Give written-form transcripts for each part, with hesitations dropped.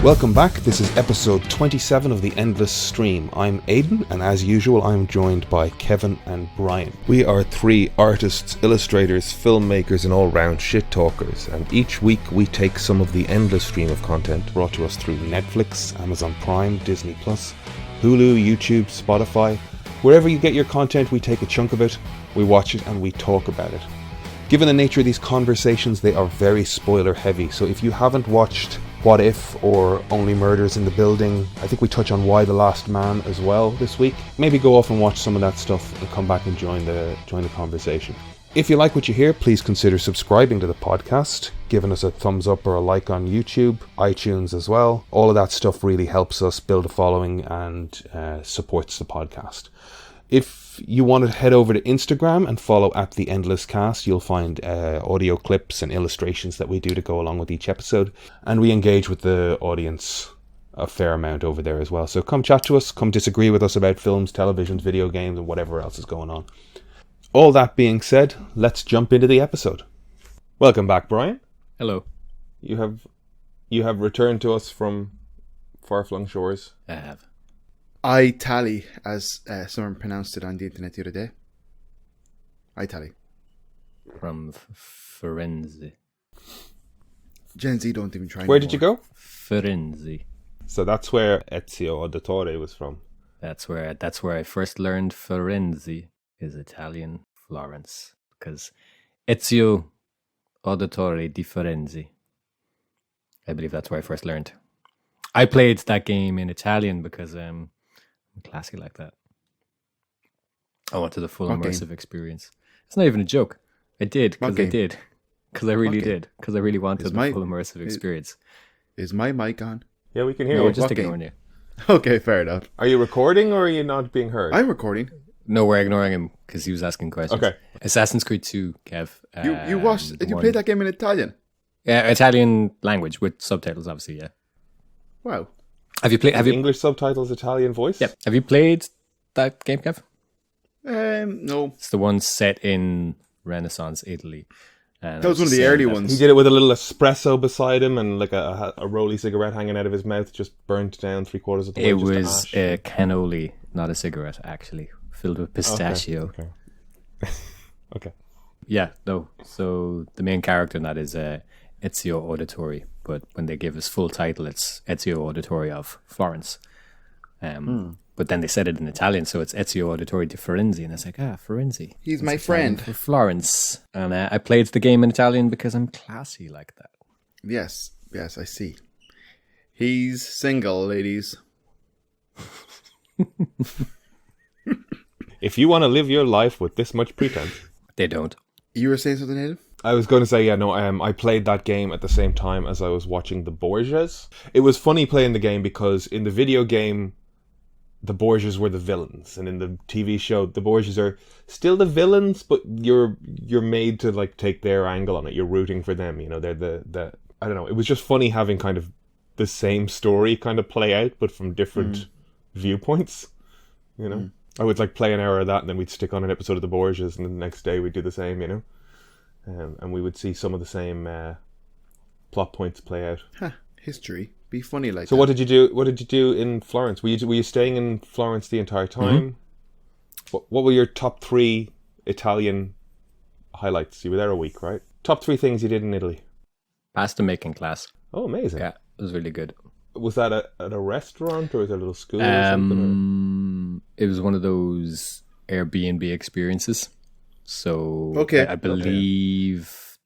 Welcome back. This is episode 27 of The Endless Stream. I'm Aidan, and as usual, I'm joined by Kevin and Brian. We are three artists, illustrators, filmmakers, and all-round shit-talkers, and each week we take some of the endless stream of content brought to us through Netflix, Amazon Prime, Disney+, Hulu, YouTube, Spotify. Wherever you get your content, we take a chunk of it, we watch it, and we talk about it. Given the nature of these conversations, they are very spoiler-heavy, so if you haven't watched What If or Only Murders in the Building, I think we touch on Why the Last Man as well this week. Maybe go off and watch some of that stuff and come back and join the conversation. If you like what you hear, please consider subscribing to the podcast, giving us a thumbs up or a like on YouTube, iTunes as well. All of that stuff really helps us build a following and supports the podcast. If you want to head over to Instagram and follow at The Endless Cast, you'll find audio clips and illustrations that we do to go along with each episode. And we engage with the audience a fair amount over there as well. So come chat to us, come disagree with us about films, televisions, video games, and whatever else is going on. All that being said, let's jump into the episode. Welcome back, Brian. Hello. You have returned to us from far-flung shores. I have. I tally, as someone pronounced it on the internet the other day. I tally. From Firenze. Gen Z don't even try. Where did you go? Firenze. So that's where Ezio Auditore was from. That's where I first learned Firenze is Italian Florence. Because Ezio Auditore di Firenze. I believe that's where I first learned. I played that game in Italian because I'm classy like that. I wanted the full immersive experience. It's not even a joke. I did because I did. Because I really did. Because I really wanted the full immersive experience. Is my mic on? Yeah, we can hear No, you. we're just ignoring you. Okay, fair enough. Are you recording or are you not being heard? I'm recording. No, we're ignoring him because he was asking questions. Okay. Assassin's Creed 2, Kev. You watched? You played that game in Italian? Yeah, Italian language with subtitles, obviously. Yeah. Wow. Have you played? Have you English subtitles, Italian voice? Yeah. Have you played that game, Kev? No. It's the one set in Renaissance Italy. And That was one of the early ones. He did it with a little espresso beside him and like a rolly cigarette hanging out of his mouth, just burnt down 3/4 of the way. It just to was ash. a cannoli, not a cigarette, actually, filled with pistachio. Okay. Okay. Yeah, no. So the main character in that is Ezio Auditore, but when they give his full title, it's Ezio Auditore of Florence. But then they said it in Italian, so it's Ezio Auditore di Firenze, and it's like, Firenze. He's That's my Italian friend. for Florence. And I played the game in Italian because I'm classy like that. Yes, I see. He's single, ladies. If you want to live your life with this much pretense. They don't. You were saying something, Aidan? I was going to say, I played that game at the same time as I was watching the Borgias. It was funny playing the game because in the video game, the Borgias were the villains, and in the TV show, the Borgias are still the villains, but you're made to like take their angle on it. You're rooting for them, you know. They're the I don't know. It was just funny having kind of the same story kind of play out, but from different viewpoints. You know, I would like play an hour of that, and then we'd stick on an episode of the Borgias, and then the next day we'd do the same. You know, and we would see some of the same plot points play out. Huh. History. Be funny like So that. what did you do? What did you do in Florence? Were you staying in Florence the entire time? What were your top 3 Italian highlights? You were there a week, right? Top 3 things you did in Italy. Pasta making class. Oh, amazing! Yeah, it was really good. Was that at a restaurant or was it a little school or something? It was one of those Airbnb experiences. So Okay. I believe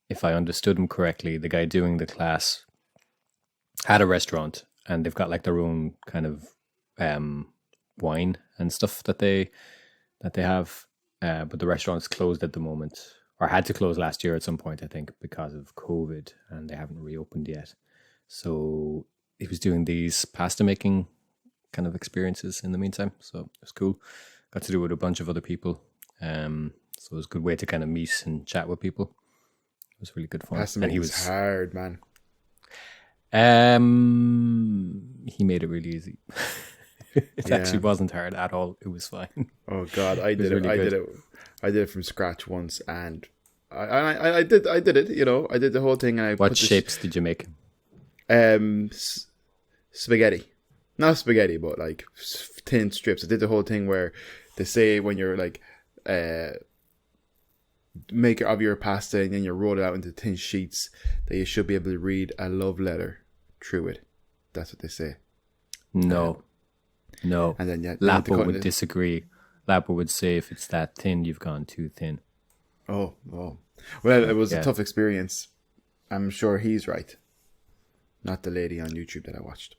if I understood him correctly, the guy doing the class had a restaurant and they've got like their own kind of wine and stuff that they have. But the restaurant's closed at the moment, or had to close last year at some point, I think, because of COVID, and they haven't reopened yet. So he was doing these pasta making kind of experiences in the meantime. So it was cool. Got to do it with a bunch of other people. So it was a good way to kind of meet and chat with people. It was really good fun. Pasta And he making is hard, man. He made it really easy. It actually wasn't hard at all. It was fine. Oh God, I did it. really I good. did it. I did it from scratch once, and I did it. You know, I did the whole thing. And I What put this- shapes did you make? Spaghetti. Not spaghetti, but like thin strips. I did the whole thing where they say when you're like maker of your pasta and then you roll it out into thin sheets that you should be able to read a love letter through it. That's what they say. No. And then Lapo would disagree. Lapo would say if it's that thin, you've gone too thin. Oh. Well, it was a tough experience. I'm sure he's right. Not the lady on YouTube that I watched.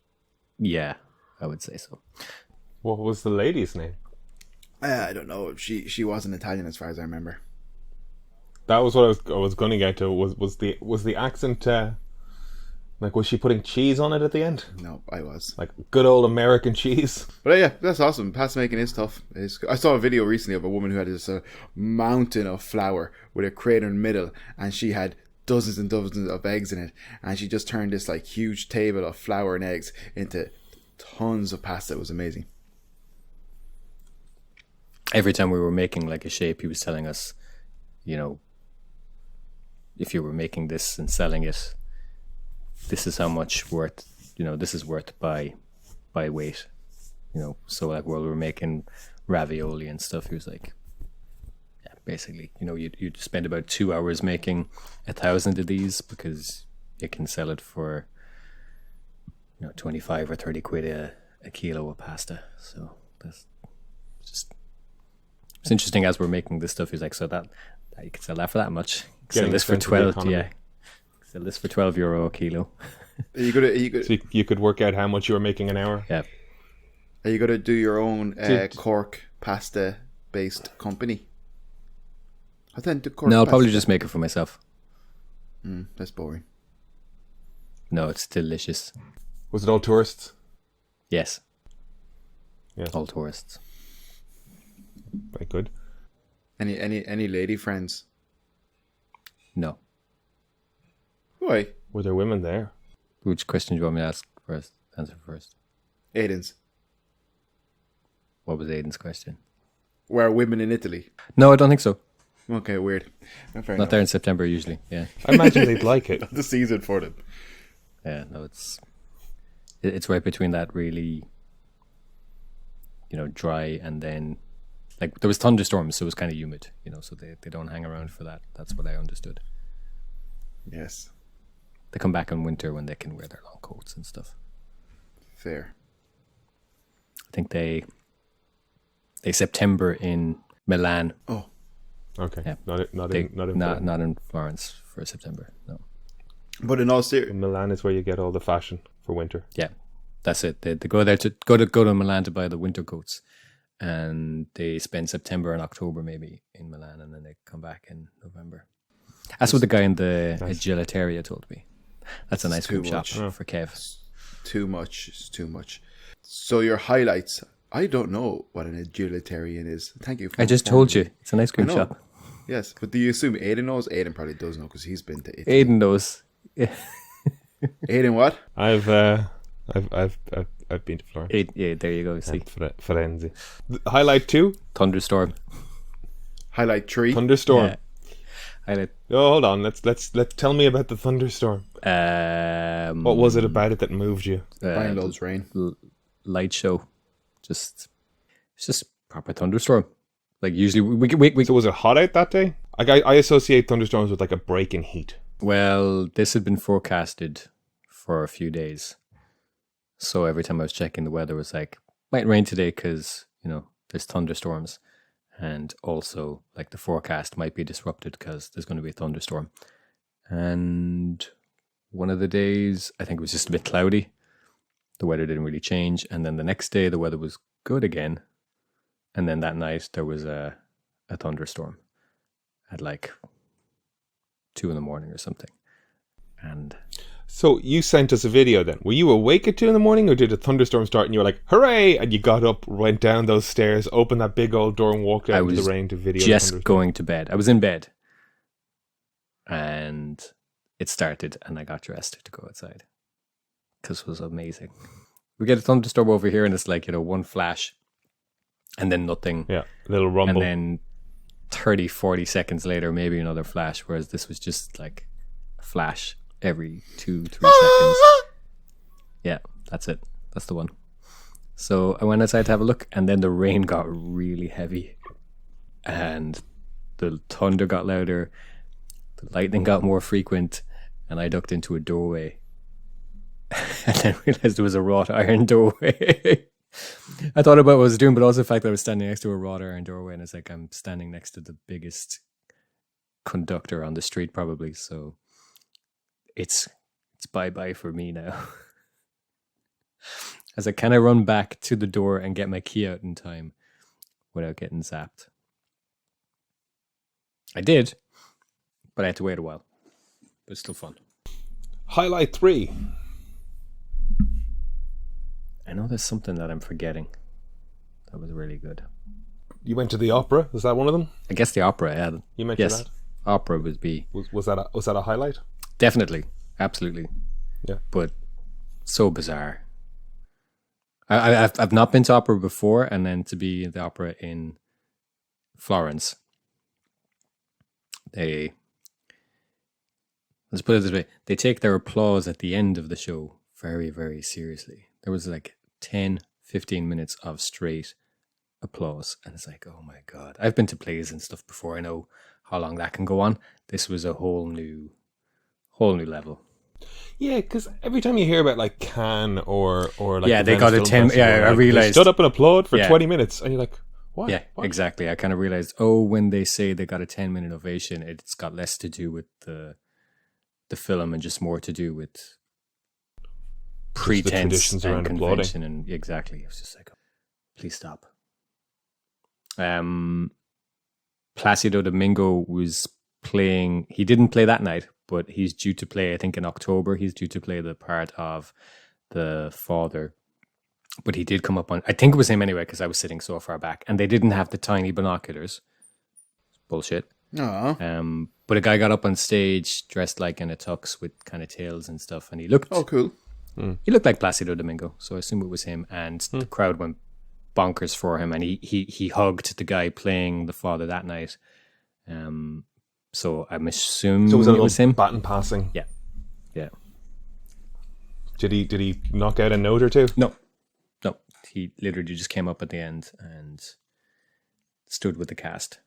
Yeah, I would say so. What was the lady's name? I don't know. She wasn't Italian as far as I remember. That was what I was going to get to. Was the accent like, was she putting cheese on it at the end? No, I was. Like good old American cheese. But yeah, that's awesome. Pasta making is tough. I saw a video recently of a woman who had this mountain of flour with a crater in the middle, and she had dozens and dozens of eggs in it, and she just turned this like huge table of flour and eggs into tons of pasta. It was amazing. Every time we were making like a shape, he was telling us, if you were making this and selling it, this is how much worth, this is worth by weight, so like while we were making ravioli and stuff, he was like, yeah, basically, you'd spend about 2 hours making 1,000 of these because you can sell it for 25 or 30 quid a kilo of pasta. So that's just, it's interesting as we're making this stuff. He's like, so that you can sell that for that much. Sell this for 12. Yeah. Sell this for €12 a kilo. Are you gonna? So you could work out how much you were making an hour. Yeah. Are you gonna do your own Cork pasta based company? No, I'll probably just make it for myself. That's boring. No, it's delicious. Was it all tourists? Yes. Yeah. All tourists. Very good. Any lady friends? No. Why? Were there women there? Which question do you want me to answer first? Aiden's. What was Aiden's question? Were women in Italy? No, I don't think so. Okay, weird. Not there in September usually. Yeah. I imagine they'd like it. The season for them. Yeah, no, it's right between that really, dry and then, like, there was thunderstorms, so it was kind of humid, so they don't hang around for that. That's what I understood. Yes. They come back in winter when they can wear their long coats and stuff. Fair. I think they September in Milan. Oh. Okay. Yeah. Not in Florence for September. No. But in all seriousness, Milan is where you get all the fashion for winter. Yeah, that's it. They go there to go to Milan to buy the winter coats, and they spend September and October maybe in Milan, and then they come back in November. That's what the guy in the Gelateria told me. That's an ice cream shop for Kev. Too much. It's too much. So your highlights. I don't know what an egalitarian is. Thank you. I just told you. It's an ice cream shop. Yes, but do you assume Aiden knows? Aiden probably does know because he's been to Italy. Aiden knows. Yeah. Aiden, what? I've been to Florence. Yeah, there you go. See, Firenze. Highlight 2. Thunderstorm. Highlight 3. Thunderstorm. Yeah. Highlight. Oh, hold on. Let's tell me about the thunderstorm. What was it about it that moved you? Brian loves rain. Light show. It's just proper thunderstorm. Like usually we So was it hot out that day? I associate thunderstorms with like a break in heat. Well, this had been forecasted for a few days. So every time I was checking the weather, it was like, might rain today because, there's thunderstorms. And also, like, the forecast might be disrupted because there's going to be a thunderstorm. And one of the days, I think it was just a bit cloudy. The weather didn't really change. And then the next day, the weather was good again. And then that night, there was a thunderstorm at like 2 a.m. or something. And so you sent us a video then. Were you awake at 2 a.m, or did a thunderstorm start and you were like, hooray! And you got up, went down those stairs, opened that big old door and walked out into the rain to video? Just going to bed. I was in bed. And it started and I got dressed to go outside. Because it was amazing. We get a thunderstorm over here and it's like, one flash and then nothing. Yeah, a little rumble. And then 30, 40 seconds later, maybe another flash. Whereas this was just like a flash every 2-3 seconds. Yeah, that's it. That's the one. So I went outside to have a look, and then the rain got really heavy, and the thunder got louder, the lightning got more frequent, and I ducked into a doorway, and then realized it was a wrought iron doorway. I thought about what I was doing, but also the fact that I was standing next to a wrought iron doorway, and it's like I'm standing next to the biggest conductor on the street, probably. So it's bye-bye for me now. As I kind of run back to the door and get my key out in time without getting zapped. I did, but I had to wait a while. But it's still fun. Highlight 3. I know there's something that I'm forgetting. That was really good. You went to the opera. Was that one of them? I guess the opera, yeah. You mentioned yes, that. Opera would be... Was that a highlight? Definitely. Absolutely. Yeah. But so bizarre. I've not been to opera before, and then to be in the opera in Florence. Let's put it this way, they take their applause at the end of the show very, very seriously. There was like 10, 15 minutes of straight applause, and it's like, oh my God. I've been to plays and stuff before. I know how long that can go on. This was a whole new level. Yeah, because every time you hear about like Cannes or like yeah, the they got a Venice 10. Film Festival, Yeah, I like, realized they stood up and applaud for Yeah. 20 minutes, and you're like, what? Yeah, What? exactly. I kind of realized, when they say they got a 10-minute ovation, it's got less to do with the film and just more to do with pretense traditions and around convention. And exactly, it was just like, please stop. Placido Domingo was playing. He didn't play that night, but he's due to play. I think in October, he's due to play the part of the father. But he did come up on. I think it was him anyway, because I was sitting so far back, and they didn't have the tiny binoculars. Bullshit. Oh, But a guy got up on stage dressed like in a tux with kind of tails and stuff, and he looked cool. he looked like Placido Domingo, so I assume it was him. And the crowd went bonkers for him, and he hugged the guy playing the father that night. So I'm assuming So it was him. baton passing. Yeah. Did he knock out a note or two? No. He literally just came up at the end and stood with the cast.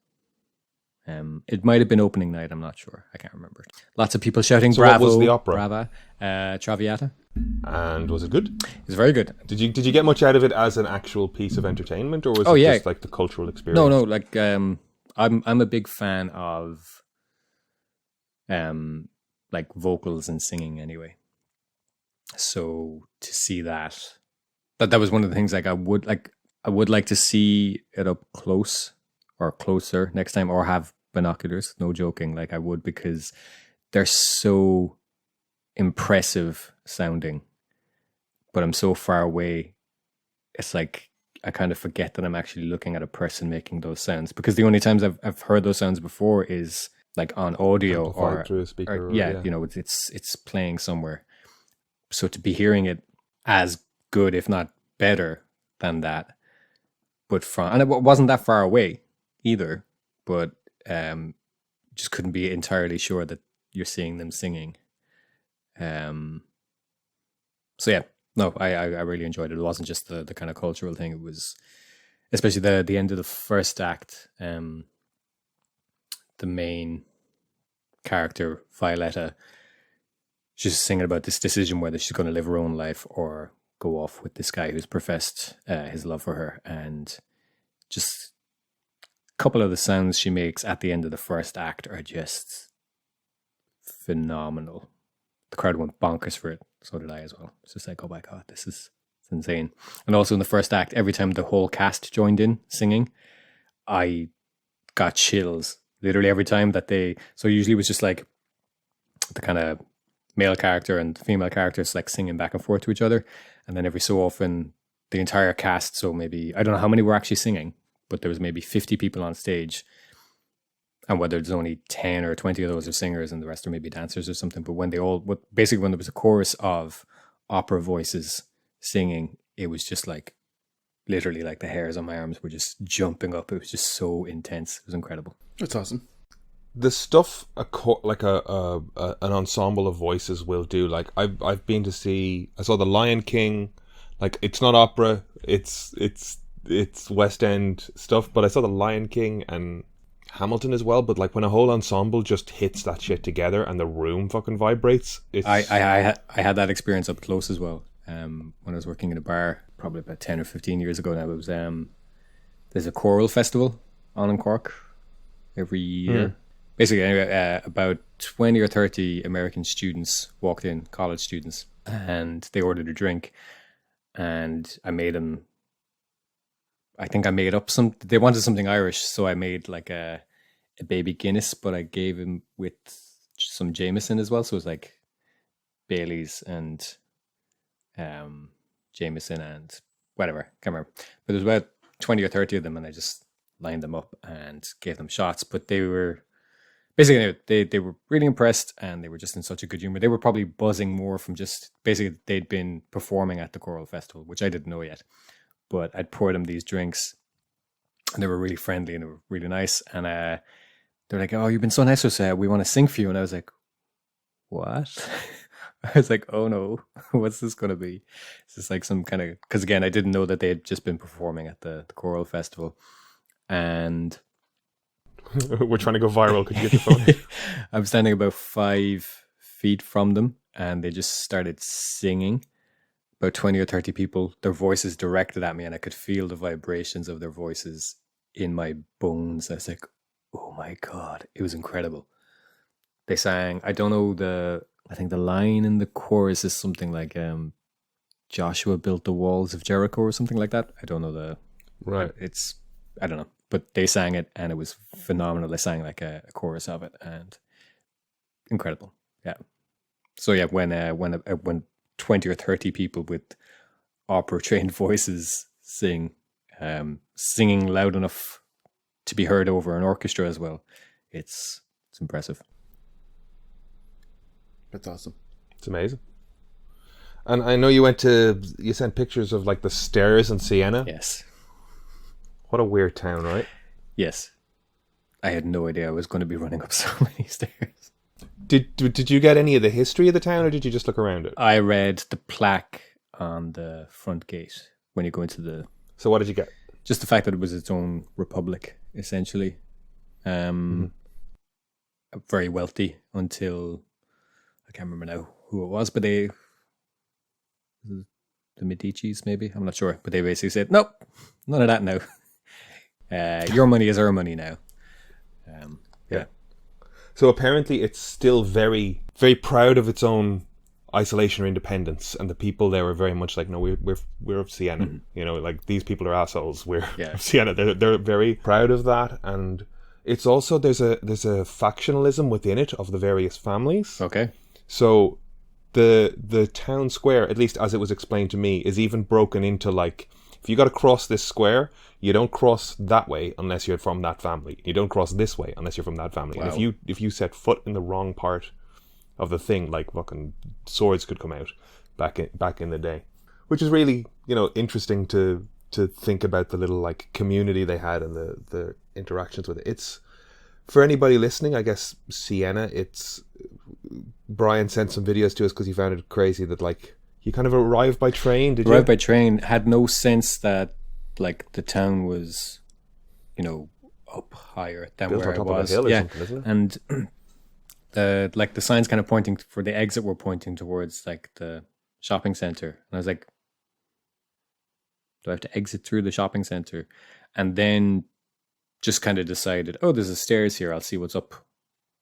It might have been opening night. I'm not sure. I can't remember. Lots of people shouting, So "Bravo!" what was the opera? Brava, Traviata. And was it good? It's very good. Did you get much out of it as an actual piece of entertainment, or was it just like the cultural experience? No. Like I'm a big fan of like vocals and singing anyway. So to see that was one of the things. Like I would like to see it up close or closer next time, or have binoculars. No joking. Like I would, because they're so impressive sounding, but I'm so far away. It's like I kind of forget that I'm actually looking at a person making those sounds, because the only times I've heard those sounds before is like on audio Amplified through a speaker, you know, it's playing somewhere. So to be hearing it as good, if not better than that, but and it wasn't that far away either, but just couldn't be entirely sure that you're seeing them singing. So yeah, no, I really enjoyed it. It wasn't just the kind of cultural thing. It was especially the end of the first act. The main character, Violetta, she's singing about this decision whether she's going to live her own life or go off with this guy who's professed his love for her. And just a couple of the sounds she makes at the end of the first act are just phenomenal. The crowd went bonkers for it. So did I as well. It's just like, oh my God, it's insane. And also in the first act, every time the whole cast joined in singing, I got chills. Literally every time that so usually it was just like the kind of male character and female characters like singing back and forth to each other. And then every so often the entire cast, so maybe, I don't know how many were actually singing, but there was maybe 50 people on stage. And whether there's only 10 or 20 of those are singers and the rest are maybe dancers or something. But when basically when there was a chorus of opera voices singing, it was just like, literally like the hairs on my arms were just jumping up. It was just so intense. It was incredible. That's awesome. the stuff an ensemble of voices will do. Like I've been to see. I saw The Lion King. Like it's not opera. It's West End stuff. But I saw The Lion King and Hamilton as well. But like when a whole ensemble just hits that shit together and the room fucking vibrates. I had that experience up close as well. When I was working in a bar, probably about 10 or 15 years ago now. It was there's a choral festival on in Cork every year. Basically, anyway, about 20 or 30 American students walked in, college students, and they ordered a drink. And I made them, I think I made up they wanted something Irish, so I made like a baby Guinness, but I gave him with some Jameson as well. So it was like Bailey's and Jameson and whatever, can't remember. But there was about 20 or 30 of them, and I just lined them up and gave them shots. But they were basically they were really impressed, and they were just in such a good humor. They were probably buzzing more from just basically they'd been performing at the choral festival, which I didn't know yet. But I'd poured them these drinks, and they were really friendly and they were really nice. And they're like, "Oh, you've been so nice to us. We want to sing for you." And I was like, "What?" I was like, "Oh no, what's this going to be?" It's just like some kind of, because again, I didn't know that they had just been performing at the choral festival, and we're trying to go viral. Could you get your phone? I'm standing about 5 feet from them, and they just started singing. About 20 or 30 people, their voices directed at me, and I could feel the vibrations of their voices in my bones. I was like, "Oh my God," it was incredible. They sang, I don't know I think the line in the chorus is something like Joshua built the walls of Jericho or something like that. I don't know right. I don't know, but they sang it and it was phenomenal. They sang like a chorus of it and incredible. Yeah. So yeah, when 20 or 30 people with opera trained voices singing loud enough to be heard over an orchestra as well, it's impressive. That's awesome. It's amazing. And I know you sent pictures of like the stairs in Siena. Yes. What a weird town, right? Yes. I had no idea I was going to be running up so many stairs. Did you get any of the history of the town, or did you just look around it? I read the plaque on the front gate when you go into So what did you get? Just the fact that it was its own republic, essentially. Very wealthy until, I can't remember now who it was, but the Medicis, maybe? I'm not sure. But they basically said, "Nope, none of that now. Your money is our money now." Yeah. So apparently it's still very, very proud of its own isolation or independence, and the people there are very much like, "No, we're of Siena." Mm-hmm. You know, like, these people are assholes. We're of Siena. They're very proud of that, and it's also there's a factionalism within it of the various families. Okay. So the town square, at least as it was explained to me, is even broken into, like, if you got to cross this square, you don't cross that way unless you're from that family. You don't cross this way unless you're from that family. Wow. And if you set foot in the wrong part of the thing, like, fucking swords could come out back in the day, which is really, you know, interesting to think about the little, like, community they had and the interactions with it. It's, for anybody listening, I guess Siena, it's, Brian sent some videos to us because he found it crazy that, like, you kind of arrived by train, did you? Arrived by train, had no sense that, like, the town was, you know, up higher than built where on top it was. Of a hill or something, isn't it? And the signs kind of pointing for the exit were pointing towards, like, the shopping center. And I was like, do I have to exit through the shopping center? And then just kind of decided, oh, there's a stairs here. I'll see what's up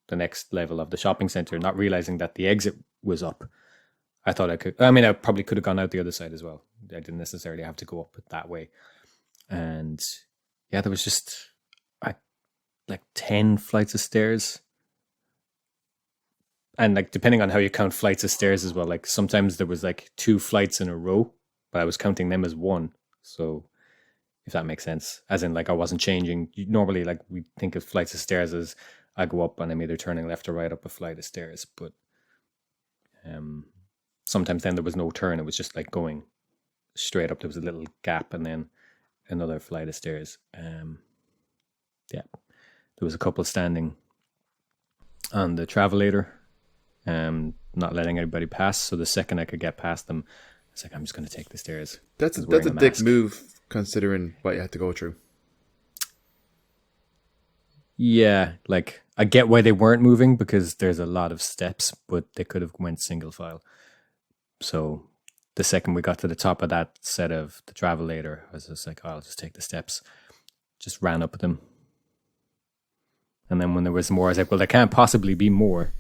the next level of the shopping center, not realizing that the exit was up. I thought I probably could have gone out the other side as well. I didn't necessarily have to go up it that way. And yeah, there was just like 10 flights of stairs. And, like, depending on how you count flights of stairs as well, like, sometimes there was like 2 flights in a row, but I was counting them as one. So if that makes sense, as in, like, I wasn't changing. Normally, like, we think of flights of stairs as I go up and I'm either turning left or right up a flight of stairs, but sometimes then there was no turn. It was just like going straight up. There was a little gap and then another flight of stairs. Yeah, there was a couple standing on the travelator, not letting anybody pass. So the second I could get past them, it's like, I'm just going to take the stairs. That's a wearing dick mask. move considering what you had to go through. Yeah, like I get why they weren't moving because there's a lot of steps, but they could have went single file. So the second we got to the top of that set of the travelator, I was just like, oh, I'll just take the steps. Just ran up them. And then when there was more, I was like, well, there can't possibly be more.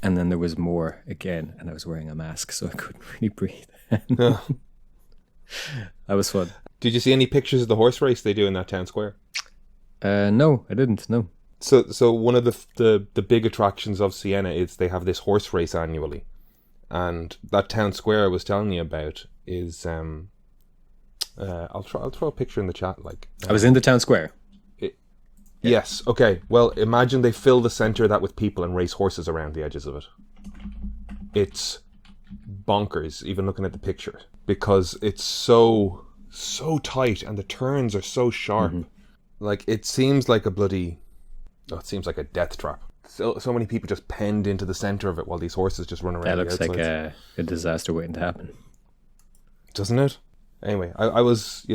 And then there was more again, and I was wearing a mask, so I couldn't really breathe. That was fun. Did you see any pictures of the horse race they do in that town square? No, I didn't. No. So one of the big attractions of Siena is they have this horse race annually, and that town square I was telling you about is I'll throw a picture in the chat. Like I was in the town square. Yes. Okay. Well, imagine they fill the center of that with people and race horses around the edges of it. It's bonkers, even looking at the picture, because it's so tight and the turns are so sharp. Mm-hmm. Like it seems like it seems like a death trap. So many people just penned into the center of it while these horses just run around. That looks the like a disaster waiting to happen, doesn't it? Anyway, I was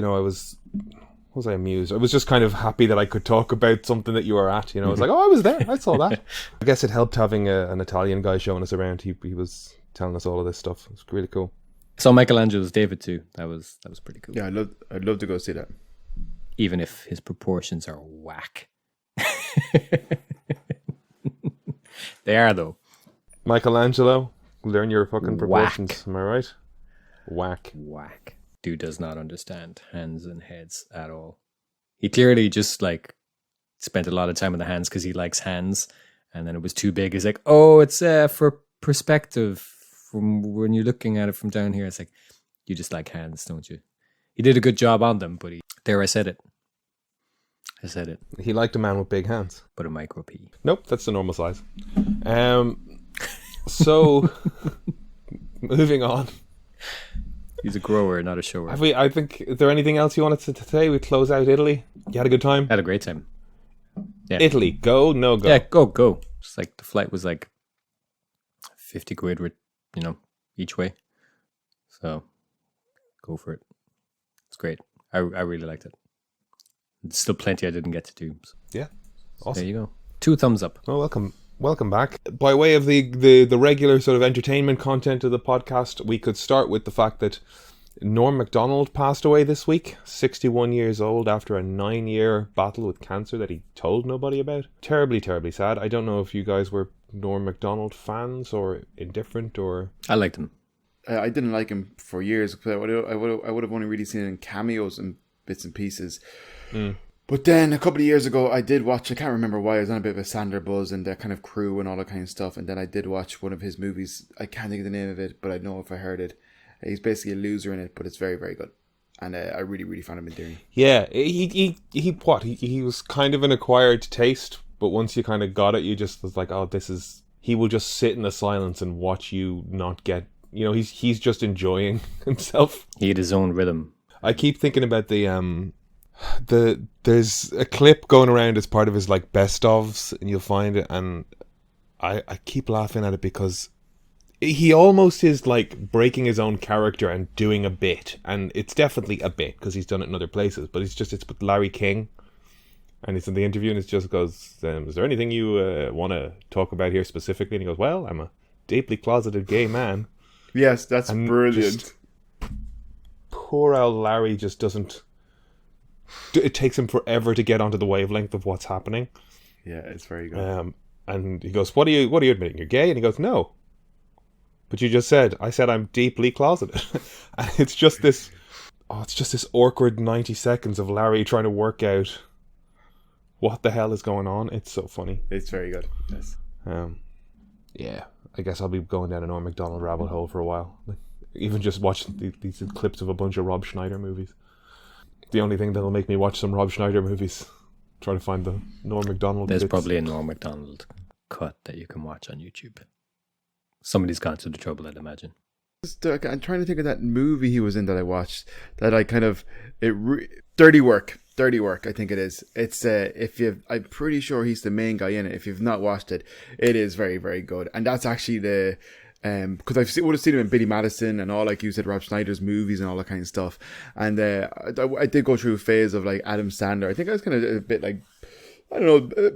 amused. I was just kind of happy that I could talk about something that you were at. You know, I was like, oh, I was there. I saw that. I guess it helped having an Italian guy showing us around. He was telling us all of this stuff. It was really cool. Saw Michelangelo's David too. That was pretty cool. Yeah, I'd love to go see that. Even if his proportions are whack. They are though. Michelangelo, learn your fucking proportions. Whack. Am I right? Whack. Dude does not understand hands and heads at all. He clearly just like spent a lot of time on the hands because he likes hands, and then it was too big. He's like, oh, it's for perspective from when you're looking at it from down here. It's like, you just like hands, don't you? He did a good job on them, but I said it. He liked a man with big hands. But a micro P. Nope, that's the normal size. So moving on. He's a grower, not a shower. I think, is there anything else you wanted to say? We close out Italy. You had a good time? Had a great time. Yeah. Italy, go, no go? Yeah, go. It's like the flight was like 50 quid with, each way. So go for it. It's great. I really liked it. There's still plenty I didn't get to do. So. Yeah. Awesome. There you go. 2 thumbs up. Well, welcome back. By way of the regular sort of entertainment content of the podcast, we could start with the fact that Norm Macdonald passed away this week, 61 years old, after a 9-year battle with cancer that he told nobody about. Terribly, terribly sad. I don't know if you guys were Norm Macdonald fans or indifferent or... I liked him. I didn't like him for years. I would have only really seen him in cameos and bits and pieces. Mm. But then a couple of years ago, I did watch, I can't remember why, I was on a bit of a Sandler buzz and that kind of crew and all that kind of stuff. And then I did watch one of his movies. I can't think of the name of it, but I know if I heard it. He's basically a loser in it, but it's very, very good. And I really, really found him endearing. Yeah, he was kind of an acquired taste, but once you kind of got it, you just was like, oh, he will just sit in the silence and watch you not get, he's just enjoying himself. He had his own rhythm. I keep thinking about there's a clip going around as part of his like best ofs, and you'll find it, and I keep laughing at it because he almost is like breaking his own character and doing a bit, and it's definitely a bit because he's done it in other places, but it's with Larry King, and he's in the interview and it just goes, is there anything you want to talk about here specifically? And he goes, well, I'm a deeply closeted gay man. Yes, that's and brilliant. Poor old Larry just doesn't. It takes him forever to get onto the wavelength of what's happening. Yeah, it's very good. And he goes, "What are you admitting? You're gay?" And he goes, "No." But you just said, "I said I'm deeply closeted." And it's just this awkward 90 seconds of Larry trying to work out what the hell is going on. It's so funny. It's very good. Yes. Yeah, I guess I'll be going down a Norm Macdonald rabbit hole for a while. Even just watching these clips of a bunch of Rob Schneider movies. The only thing that'll make me watch some Rob Schneider movies, try to find the Norm Macdonald There's bits. probably a Norm Macdonald cut that you can watch on YouTube. Somebody's gone to the trouble, I'd imagine. I'm trying to think of that movie he was in that I watched, that I kind of... Dirty Work. Dirty Work, I think it is. It's I'm pretty sure he's the main guy in it. If you've not watched it, it is very, very good. And that's actually the because would have seen him in Billy Madison and all, like you said, Rob Schneider's movies and all that kind of stuff. And I did go through a phase of like Adam Sandler. I think I was kind of a bit like, I don't know,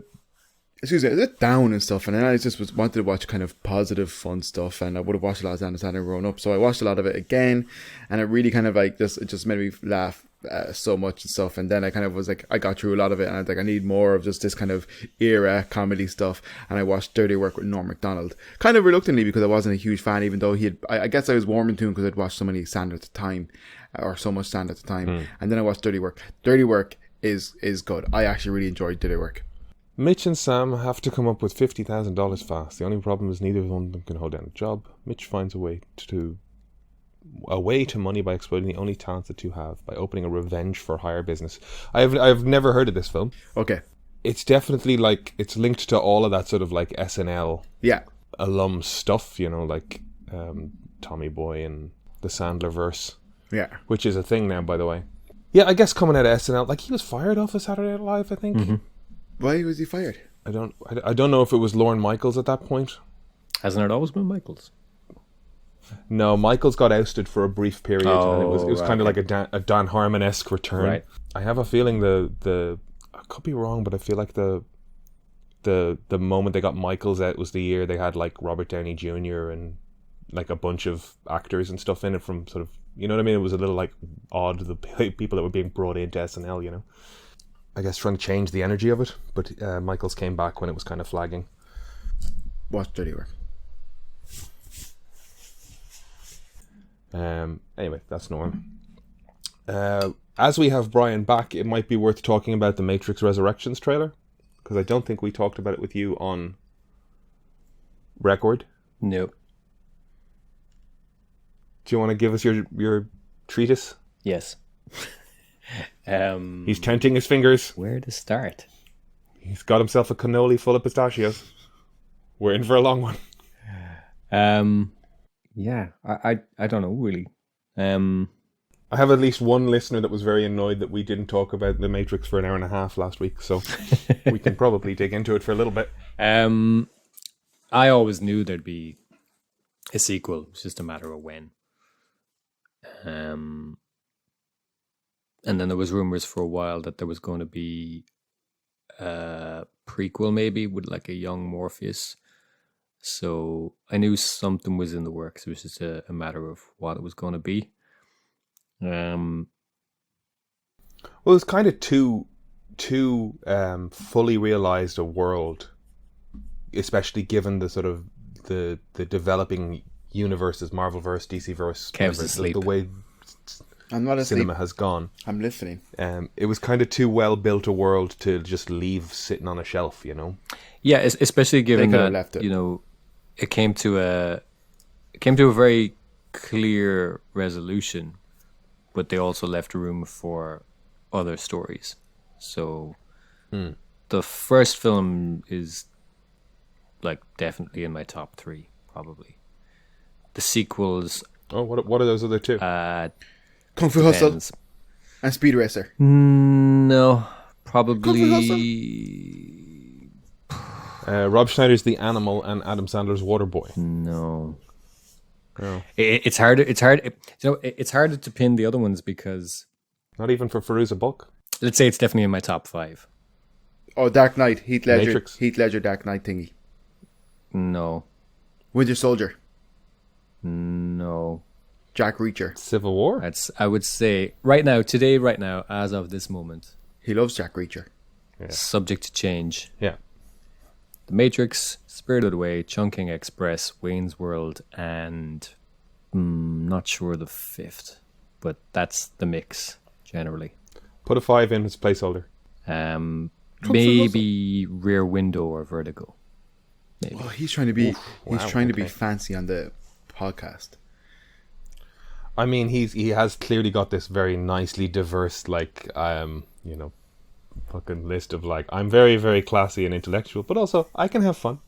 excuse me, a bit down and stuff. And then I just wanted to watch kind of positive, fun stuff. And I would have watched a lot of Adam Sandler growing up, so I watched a lot of it again, and it really kind of like it just made me laugh so much and stuff. And then I kind of was like, I got through a lot of it, and I was like, I need more of just this kind of era comedy stuff. And I watched Dirty Work with Norm Macdonald, kind of reluctantly, because I wasn't a huge fan, even though I guess I was warming to him because I'd watched so many Sandler at the time, or so much Sandler at the time. And then I watched Dirty Work. Dirty Work is good. I actually really enjoyed Dirty Work. Mitch and Sam have to come up with $50,000 fast. The only problem is neither one of them can hold down a job. Mitch finds a way to money by exploiting the only talents the two have by opening a revenge for hire business. I've never heard of this film. Okay. It's definitely like it's linked to all of that sort of like SNL alum stuff, you know, like Tommy Boy and the Sandler verse. Yeah. Which is a thing now, by the way. Yeah, I guess coming out of SNL, like he was fired off of Saturday Night Live, I think. Mm-hmm. Why was he fired? I don't know if it was Lorne Michaels at that point. Hasn't it always been Michaels? No, Michaels got ousted for a brief period, and it was kind of like a Dan Harmon-esque return. Right. I have a feeling I could be wrong, but I feel like the moment they got Michaels out was the year they had like Robert Downey Jr. and like a bunch of actors and stuff in it from sort of, you know what I mean? It was a little like odd, the people that were being brought into SNL, you know. I guess trying to change the energy of it, but Michaels came back when it was kind of flagging. Watch Dirty Work. Anyway, that's Norm. As we have Brian back, it might be worth talking about the Matrix Resurrections trailer, because I don't think we talked about it with you on record. No. Do you want to give us your treatise? Yes. He's counting his fingers. Where to start? He's got himself a cannoli full of pistachios. We're in for a long one. Yeah, I don't know really. I have at least one listener that was very annoyed that we didn't talk about The Matrix for an hour and a half last week, so we can probably dig into it for a little bit. I always knew there'd be a sequel. It's just a matter of when. And then there was rumors for a while that there was going to be a prequel, maybe with like a young Morpheus. So I knew something was in the works. It was just a matter of what it was going to be. Well, it's kind of too fully realized a world, especially given the sort of the developing universes, Marvelverse, DCverse, Kev's asleep. The way I'm not asleep. Cinema has gone. I'm listening. It was kind of too well built a world to just leave sitting on a shelf, you know. Yeah, especially given that you know it came to a very clear resolution, but they also left room for other stories. So the first film is like definitely in my top 3, probably. The sequels. Oh, what are those other two? Kung Fu Hustle and Speed Racer. No, probably. Rob Schneider's The Animal and Adam Sandler's Waterboy. No. Oh. It's harder. It's hard. You know, it's harder to pin the other ones because not even for Fairuza Balk. Let's say it's definitely in my top 5. Oh, Dark Knight, Heath Ledger, Matrix. Heath Ledger, Dark Knight thingy. No. Winter Soldier. No. Jack Reacher. Civil War. I would say right now, as of this moment. He loves Jack Reacher. Yeah. Subject to change. Yeah. The Matrix, Spirited Away, Chungking Express, Wayne's World, and not sure the 5th, but that's the mix generally. Put a 5 in as placeholder. Maybe Rear Window or Vertigo. Maybe. Oh, he's trying to be be fancy on the podcast. I mean, he has clearly got this very nicely diverse, like, you know, fucking list of like, I'm very, very classy and intellectual, but also I can have fun.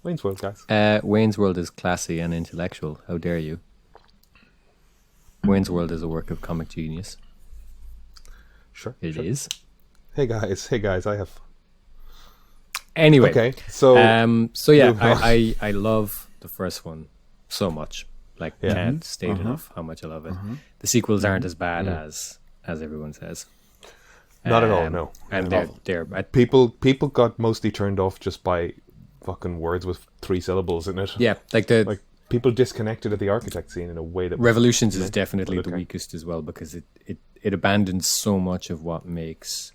Wayne's World, guys. Wayne's World is classy and intellectual. How dare you? Wayne's World is a work of comic genius. Sure. It is. Hey guys, I have. Anyway, Okay, so so yeah, moving on. I love the first one so much. Like, can't state enough how much I love it. The sequels aren't as bad as everyone says. Not at all, no. And Not at all. they're People got mostly turned off just by fucking words with 3 syllables in it. yeah, like the Like, people disconnected at the architect scene in a way that was Revolutions is meant, definitely but the okay. weakest as well, because it abandons so much of what makes.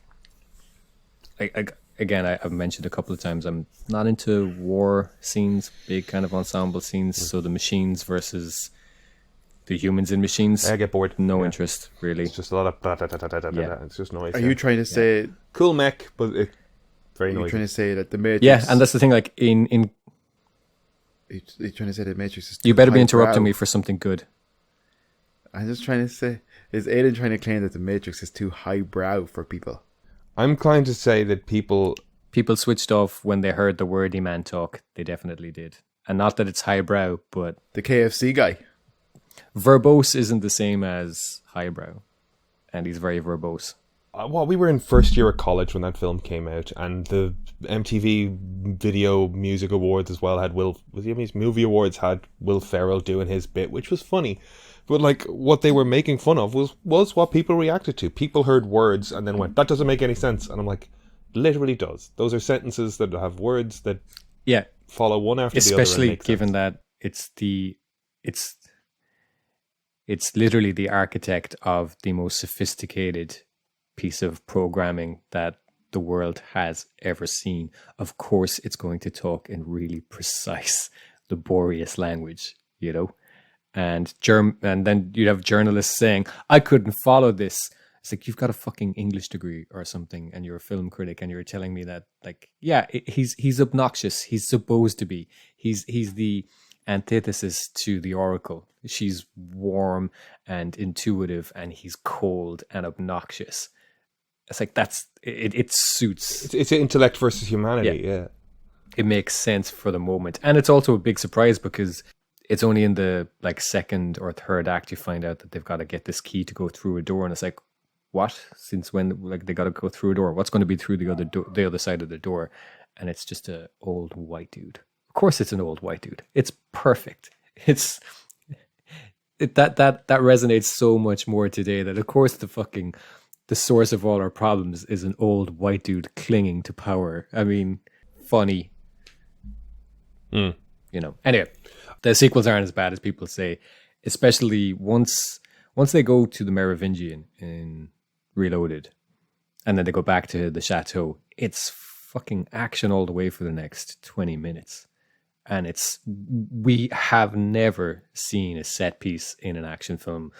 Again, I've mentioned a couple of times, I'm not into war scenes, big kind of ensemble scenes. So the machines versus the humans in machines, I get bored. no Yeah. interest really. It's just a lot of da-da-da-da-da-da-da. Yeah. It's just noise. Are yeah. you trying to say? Cool mech, but very Are you noisy. trying to say that the Matrix? Yeah, and that's the thing. Like in You're trying to say the Matrix is. you too better be highbrow? interrupting me for something good. I'm just trying to say, is Aiden trying to claim that the Matrix is too highbrow for people? I'm inclined to say that people. People switched off when they heard the wordy man talk. They definitely did, and not that it's highbrow, but The KFC guy. verbose isn't the same as highbrow, and he's very verbose. Well, we were in first year of college when that film came out, and the MTV Video Music Awards as well had Movie Awards had Will Ferrell doing his bit, which was funny. But like what they were making fun of was what people reacted to. People heard words and then went, "That doesn't make any sense," and I'm like, literally does. Those are sentences that have words that Yeah, follow one after the other. especially And make given sense. that it's literally the architect of the most sophisticated piece of programming that the world has ever seen. Of course, it's going to talk in really precise, laborious language, you know. And and then you'd have journalists saying, "I couldn't follow this." It's like, you've got a fucking English degree or something, and you're a film critic, and you're telling me that, like, yeah, he's obnoxious. He's supposed to be. He's the antithesis to the Oracle. She's warm and intuitive, and he's cold and obnoxious. It's like, it suits. It's intellect versus humanity. Yeah. It makes sense for the moment, and it's also a big surprise because it's only in the like second or third act you find out that they've got to get this key to go through a door, and it's like, what? Since when? Like, they got to go through a door? What's going to be through the other side of the door? And it's just a old white dude. Of course, it's an old white dude. It's perfect. That resonates so much more today. That of course the source of all our problems is an old white dude clinging to power. I mean, funny. You know. Anyway, the sequels aren't as bad as people say, especially once they go to the Merovingian in Reloaded, and then they go back to the chateau. It's fucking action all the way for the next 20 minutes. And we have never seen a set piece in an action film.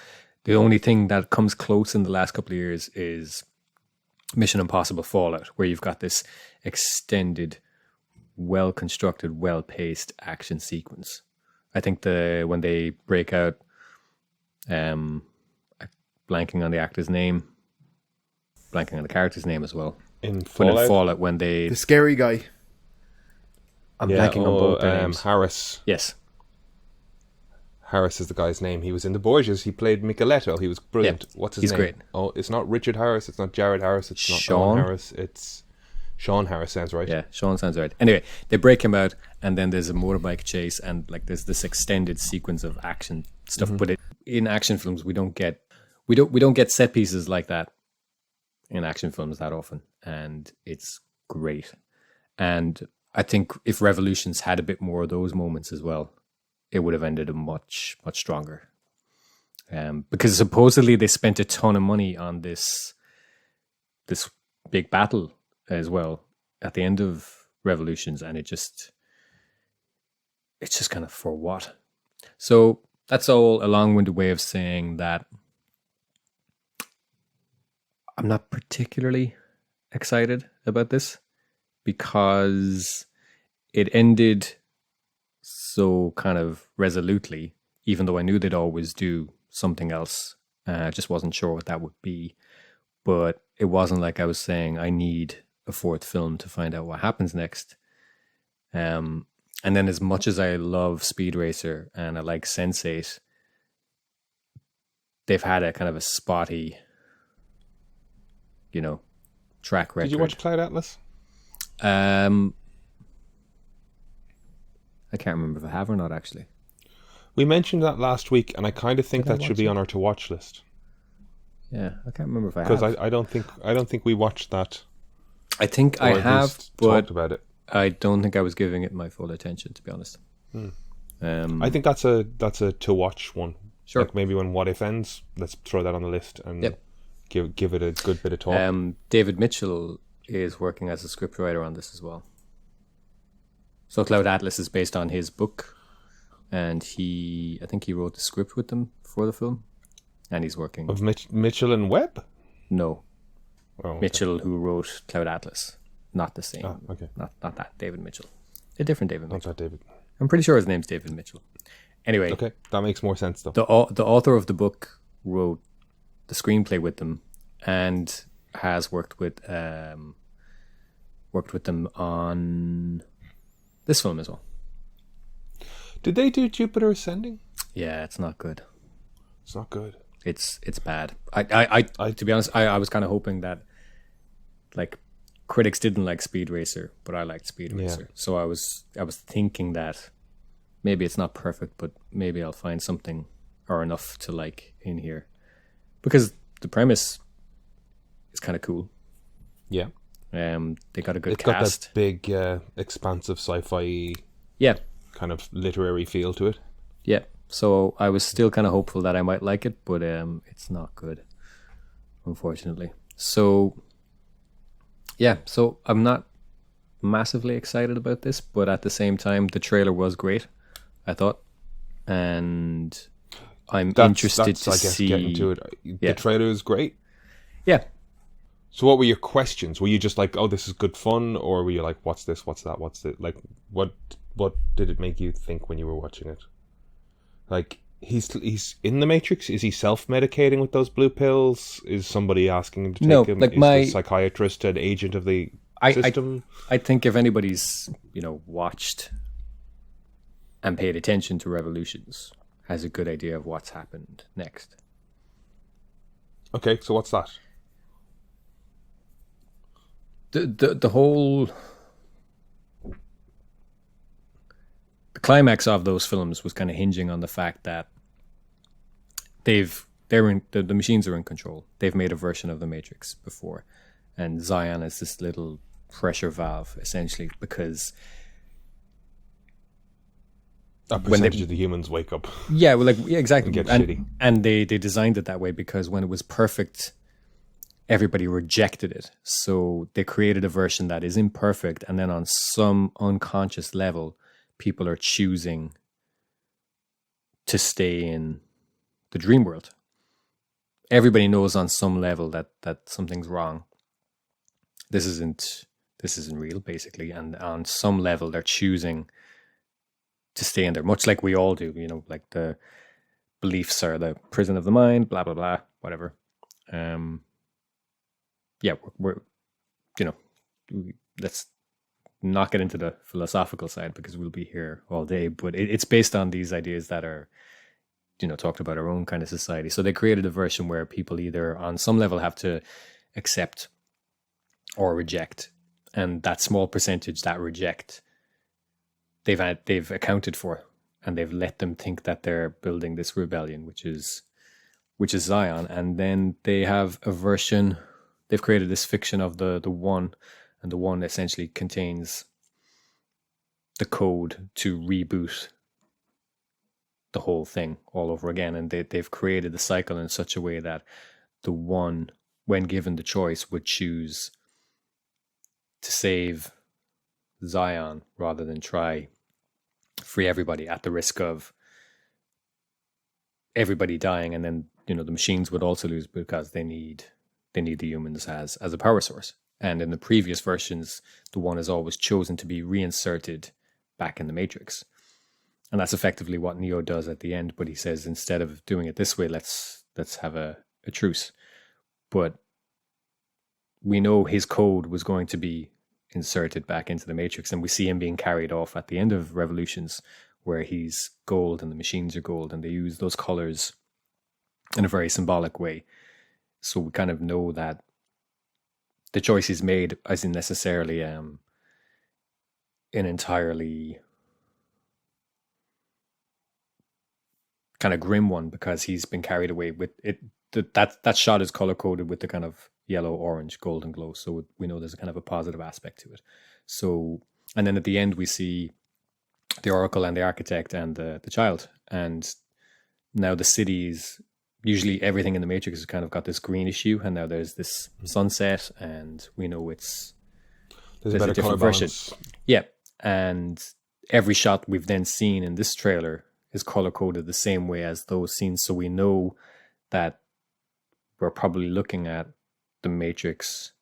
The only thing that comes close in the last couple of years is Mission Impossible Fallout, where you've got this extended, well-constructed, well-paced action sequence. I think when they break out, blanking on the actor's name, blanking on the character's name as well. In When in Fallout, Fallout, when they... The scary guy. I'm blanking on both their names. Harris. Yes. Harris is the guy's name. He was in The Borgias. He played Micheletto. He was brilliant. Yeah, What's his he's name? great. Oh, it's not Richard Harris. It's not Jared Harris. It's not Sean? Owen Harris. It's Sean Harris. Sounds right. Yeah, Sean sounds right. Anyway, they break him out, and then there's a motorbike chase, and like there's this extended sequence of action stuff. But in action films, we don't get set pieces like that in action films that often, and it's great. And I think if Revolutions had a bit more of those moments as well, it would have ended much, much stronger. Because supposedly they spent a ton of money on this big battle as well at the end of Revolutions, and it's just kind of, for what? So that's all a long-winded way of saying that I'm not particularly excited about this, because it ended so kind of resolutely, even though I knew they'd always do something else. I just wasn't sure what that would be. But it wasn't like I was saying I need a fourth film to find out what happens next. And then, as much as I love Speed Racer and I like Sense8, they've had a kind of a spotty, track record. Did you watch Cloud Atlas? I can't remember if I have or not, actually. We mentioned that last week, and I kind of think Did I that should watch be it? on our to watch list Yeah, I can't remember if I because have. I don't think we watched that. I think Or I at have, least but talked about it. I don't think I was giving it my full attention, to be honest. I think that's a to watch one. Sure. Like maybe when What If ends, let's throw that on the list and Yep. give it a good bit of talk. David Mitchell is working as a scriptwriter on this as well. So Cloud Atlas is based on his book, and I think he wrote the script with them for the film, and he's working. Of Mitchell and Webb? No, Oh, okay. Mitchell, who wrote Cloud Atlas, not the same. Okay. Not that David Mitchell, a different David Not Mitchell. that David. I'm pretty sure his name's David Mitchell. Anyway, Okay, that makes more sense though. the author of the book wrote the screenplay with them, and has worked with them on this film as well. Did they do Jupiter Ascending? Yeah, it's not good. It's not good. It's bad. I to be honest, I was kind of hoping that, like, critics didn't like Speed Racer, but I liked Speed Racer. So I was thinking that maybe it's not perfect, but maybe I'll find something or enough to like in here, because the premise is kind of cool. Yeah. They got a good It's got cast. that big, expansive sci-fi Yeah, kind of literary feel to it. yeah. So I was still kind of hopeful that I might like it, but it's not good, unfortunately. So yeah, so I'm not massively excited about this, but at the same time, the trailer was great, I thought, and I'm interested to I guess, see. getting to it. Yeah. The trailer is great. Yeah, So what were your questions? Were you just like, oh, this is good fun? Or were you like, what's this? What's that? What's it? Like, what did it make you think when you were watching it? Like, he's in the Matrix? Is he self-medicating with those blue pills? Is somebody asking him to take No, them? like is the psychiatrist an agent of the system? I think if anybody's watched and paid attention to Revolutions, has a good idea of what's happened next. Okay, so what's that? The whole the climax of those films was kind of hinging on the fact that the machines are in control. They've made a version of the Matrix before, and Zion is this little pressure valve essentially, because A percentage of the humans wake up. yeah, well, exactly, And get shitty. and they designed it that way because when it was perfect, everybody rejected it. So they created a version that is imperfect, and then on some unconscious level, people are choosing to stay in the dream world. Everybody knows on some level that something's wrong. This isn't real, basically, and on some level they're choosing to stay in there, much like we all do. Like the beliefs are the prison of the mind, blah blah blah, whatever. Yeah, we're let's not get into the philosophical side because we'll be here all day, but it's based on these ideas that are, talked about our own kind of society. So they created a version where people either on some level have to accept or reject, and that small percentage that reject, they've accounted for, and they've let them think that they're building this rebellion, which is Zion. And then they have a version. They've created this fiction of the one, and the one essentially contains the code to reboot the whole thing all over again. And they've created the cycle in such a way that the one, when given the choice, would choose to save Zion rather than try free everybody at the risk of everybody dying. And then, the machines would also lose because they need the humans as a power source. And in the previous versions, the one is always chosen to be reinserted back in the Matrix. And that's effectively what Neo does at the end. But he says, instead of doing it this way, let's have a truce. But we know his code was going to be inserted back into the Matrix. And we see him being carried off at the end of Revolutions, where he's gold and the machines are gold. And they use those colors in a very symbolic way. So we kind of know that the choice he's made isn't necessarily an entirely kind of grim one, because he's been carried away with it. That shot is color coded with the kind of yellow, orange, golden glow, so we know there's a kind of a positive aspect to it. So, and then at the end we see the Oracle and the Architect and the child, and now the cities. Usually everything in the Matrix has kind of got this greenish hue, and now there's this sunset, and we know there's a better color balance. Yeah, and every shot we've then seen in this trailer is color coded the same way as those scenes, so we know that we're probably looking at the Matrix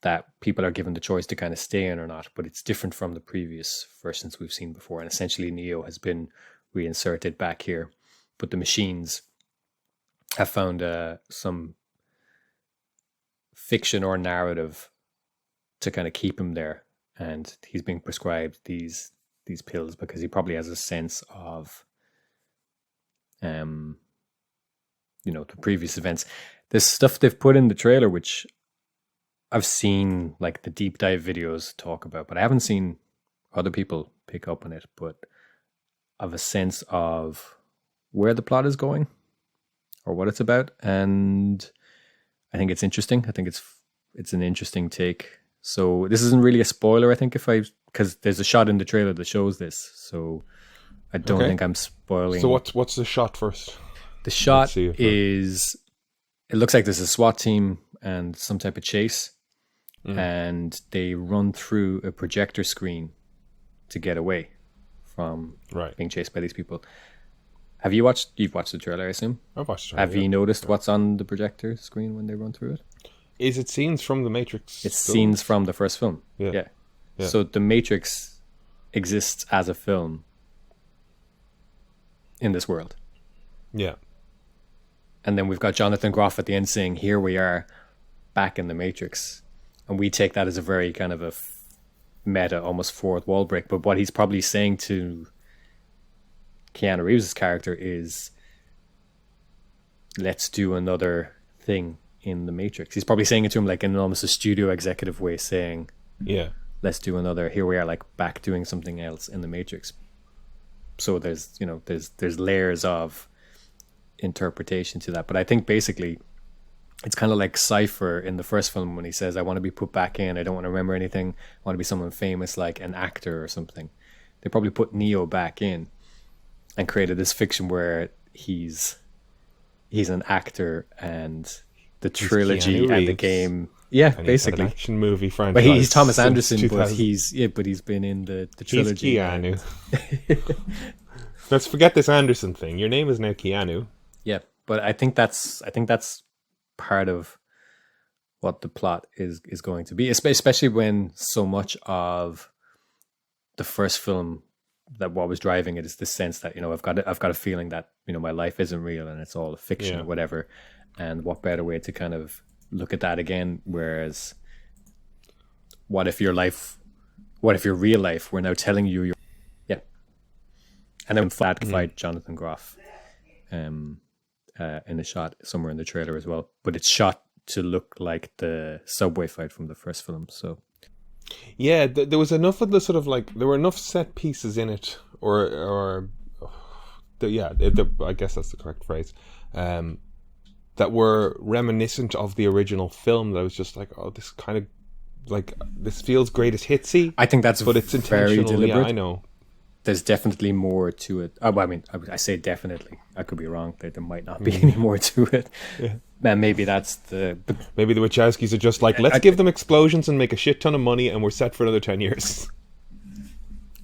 that people are given the choice to kind of stay in or not, but it's different from the previous versions we've seen before, and essentially Neo has been reinserted back here, but the machines have found some fiction or narrative to kind of keep him there, and he's being prescribed these pills because he probably has a sense of the previous events. There's stuff they've put in the trailer which I've seen like the deep dive videos talk about, but I haven't seen other people pick up on it, but I've a sense of where the plot is going or what it's about, and I think it's interesting. I think it's an interesting take. So this isn't really a spoiler, I think, because there's a shot in the trailer that shows this, so I don't think I'm spoiling. So what's the shot first? The shot is, it looks like there's a SWAT team and some type of chase, and they run through a projector screen to get away from being chased by these people. You've watched the trailer, I assume? I've watched the trailer. Have you noticed what's on the projector screen when they run through it? Is it scenes from the Matrix? It's scenes from the first film. Yeah. So the Matrix exists as a film in this world. Yeah. And then we've got Jonathan Groff at the end saying, "Here we are, back in the Matrix." And we take that as a very kind of a meta, almost fourth wall break. But what he's probably saying to Keanu Reeves' character is, let's do another thing in the Matrix. He's probably saying it to him like in almost a studio executive way, saying, let's do another, here we are, like back doing something else in the Matrix. So there's layers of interpretation to that. But I think basically it's kind of like Cypher in the first film when he says, I want to be put back in, I don't want to remember anything, I want to be someone famous like an actor or something. They probably put Neo back in and created this fiction where he's an actor, and the trilogy and the game. Yeah, and basically an action movie franchise. But he's Thomas Anderson, but he's been in the trilogy. He's Keanu. Let's forget this Anderson thing. Your name is now Keanu. Yeah, but I think that's part of what the plot is going to be, especially when so much of the first film, that what was driving it is this sense that, I've got a feeling that, my life isn't real and it's all a fiction or whatever. And what better way to kind of look at that again? Whereas what if your real life, we're now telling you and then fight Jonathan Groff in a shot somewhere in the trailer as well. But it's shot to look like the subway fight from the first film. So yeah, there was enough of the sort of like, there were enough set pieces in it, I guess that's the correct phrase, that were reminiscent of the original film. That was just like, oh, this kind of like, this feels greatest hitsy. I think that's, but it's very deliberate. Yeah, I know. There's definitely more to it. I mean, I say definitely. I could be wrong. There might not be any more to it. Yeah. And maybe that's maybe the Wachowskis are just like, let's give them explosions and make a shit ton of money, and we're set for another 10 years.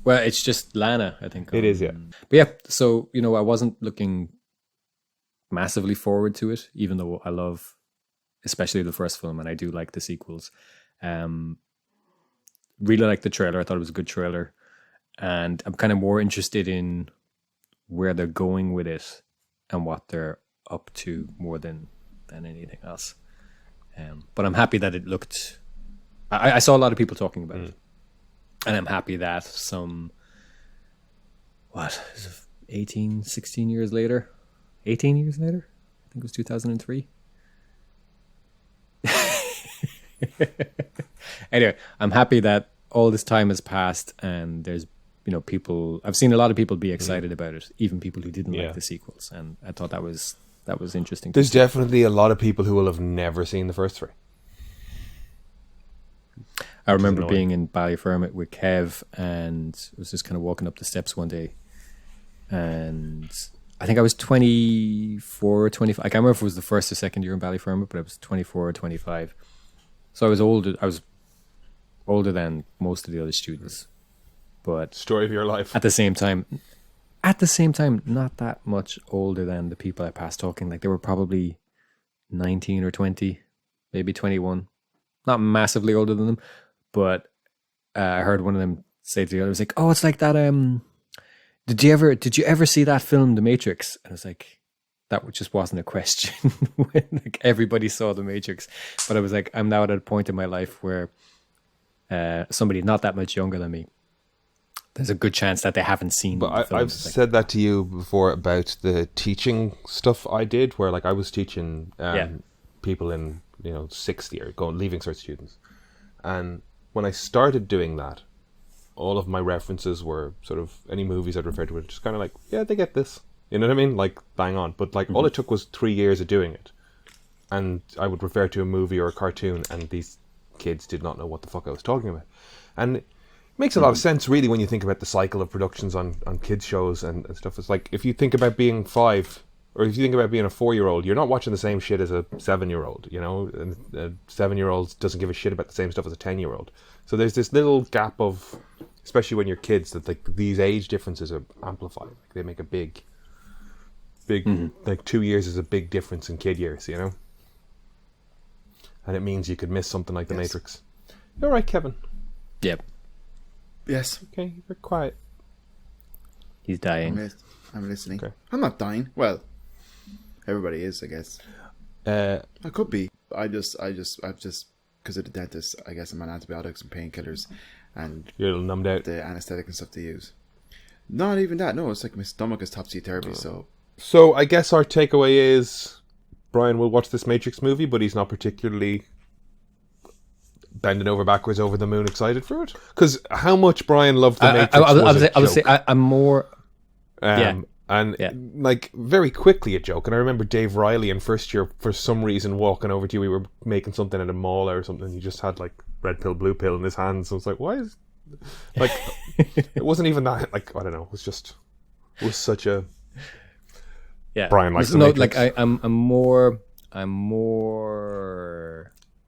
Well, it's just Lana, I think. It is, yeah. But yeah, so, I wasn't looking massively forward to it, even though I love, especially the first film, and I do like the sequels. Really liked the trailer. I thought it was a good trailer. And I'm kind of more interested in where they're going with it and what they're up to more than anything else. But I'm happy that it looked... I saw a lot of people talking about it. And I'm happy that some... 16 years later? 18 years later? I think it was 2003. Anyway, I'm happy that all this time has passed and there's, people, I've seen a lot of people be excited about it, even people who didn't like the sequels. And I thought that was interesting. There's definitely a lot of people who will have never seen the first three. I remember being in Ballyfermot with Kev, and I was just kind of walking up the steps one day, and I think I was 24 or 25. I can't remember if it was the first or second year in Ballyfermot, but I was 24 or 25. So I was older. I was older than most of the other students, but Story of your life. at the same time, not that much older than the people I passed talking. Like they were probably 19 or 20, maybe 21. Not massively older than them, but I heard one of them say to the other, was like, "Oh, it's like that. Did you ever see that film, The Matrix?" And I was like, that just wasn't a question. Like everybody saw The Matrix, but I was like, I'm now at a point in my life where somebody not that much younger than me, there's a good chance that they haven't seen. But I've said that to you before about the teaching stuff I did, where like I was teaching people in sixth year, leaving cert students, and when I started doing that, all of my references were sort of any movies I'd refer to, just kind of like, yeah, they get this, you know what I mean, like bang on. But like all it took was 3 years of doing it, and I would refer to a movie or a cartoon, and these kids did not know what the fuck I was talking about. And it makes a lot of sense, really, when you think about the cycle of productions on kids shows and stuff. It's like, if you think about being 5, or if you think about being a 4-year-old, you're not watching the same shit as a 7-year-old, and a 7-year-old doesn't give a shit about the same stuff as a 10-year-old. So there's this little gap of, especially when you're kids, that like these age differences are amplified. Like they make a big, like 2 years is a big difference in kid years, and it means you could miss something like The Matrix. You all right, Kevin? Yep. Yes. Okay, you're quiet. He's dying. I'm listening. Okay. I'm not dying. Well, everybody is, I guess. I could be. I've just because of the dentist, I guess I'm on antibiotics and painkillers, and you're a little numbed out. The anesthetic and stuff they use. Not even that. No, it's like my stomach is topsy-turvy. So I guess our takeaway is Brian will watch this Matrix movie, but he's not particularly bending over backwards over the moon excited for it. Because how much Brian loved the Matrix I would say I'm more. Like very quickly a joke. And I remember Dave Riley in first year, for some reason, walking over to you. We were making something at a mall or something. He just had like red pill, blue pill in his hands. So I was like, why is like it wasn't even that, like, I don't know. It was such a Brian likes the Matrix. Like I'm more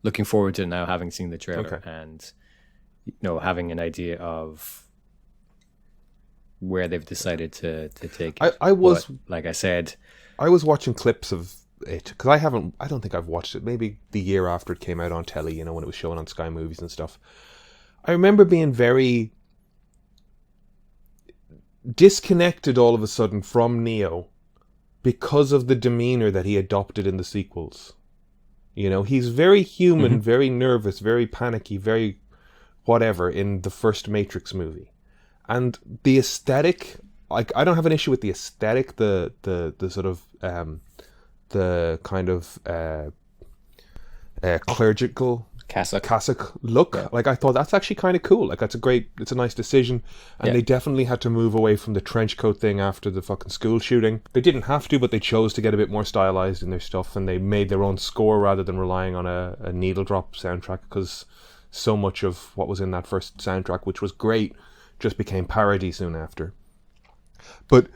looking forward to now, having seen the trailer and having an idea of where they've decided to take it. Like I said, I was watching clips of it because I don't think I've watched it. Maybe the year after it came out on telly, when it was shown on Sky Movies and stuff. I remember being very disconnected all of a sudden from Neo because of the demeanor that he adopted in the sequels. He's very human, very nervous, very panicky, very whatever in the first Matrix movie. And the aesthetic, like, I don't have an issue with the aesthetic, the sort of the kind of clerical cassock look. Yeah. Like, I thought that's actually kind of cool. Like, it's a nice decision. And they definitely had to move away from the trench coat thing after the fucking school shooting. They didn't have to, but they chose to get a bit more stylized in their stuff, and they made their own score rather than relying on a needle drop soundtrack, because so much of what was in that first soundtrack, which was great, just became parody soon after. But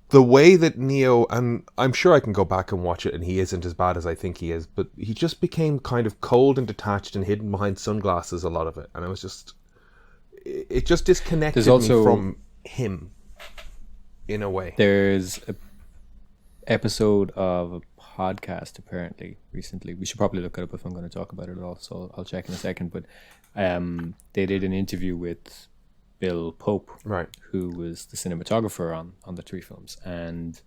the way that Neo, and I'm sure I can go back and watch it and he isn't as bad as I think he is, but he just became kind of cold and detached and hidden behind sunglasses a lot of it, and it just disconnected me from him in a way. There's an episode of a podcast apparently recently, we should probably look it up if I'm going to talk about it at all, so I'll check in a second, but they did an interview with Bill Pope, right, who was the cinematographer on the 3 films, and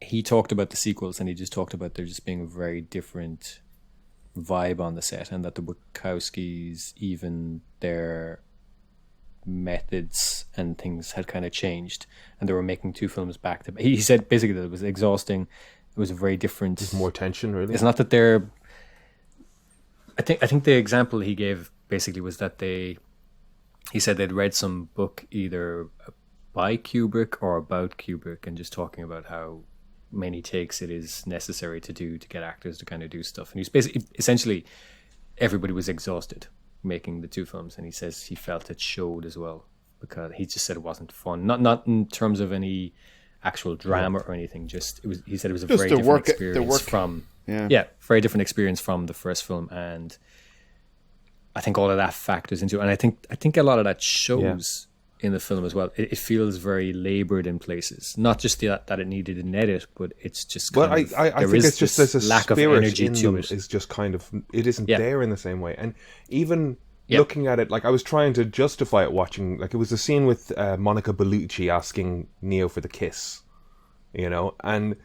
he talked about the sequels, and he just talked about there just being a very different vibe on the set, and that the Wachowskis, even their methods and things had kind of changed, and they were making 2 films back to back. He said basically that it was exhausting, It was a very different. There's more tension, really. It's not that they're. I think the example he gave basically was that he said they'd read some book either by Kubrick or about Kubrick, and just talking about how many takes it is necessary to do to get actors to kind of do stuff. And he's basically, essentially, everybody was exhausted making the two films, and he says he felt it showed as well, because he just said it wasn't fun. Not in terms of any actual drama or anything. Just it was. He said it was a very different experience from. Yeah, very different experience from the first film, and I think all of that factors into it. And I think a lot of that shows in the film as well. It feels very labored in places, not just that it needed an edit, but it's just kind of, I think it's just there's a lack of spirit energy in to them it. is just kind of, it isn't there in the same way. And even looking at it, like I was trying to justify it watching, like it was a scene with Monica Bellucci asking Neo for the kiss, you know, and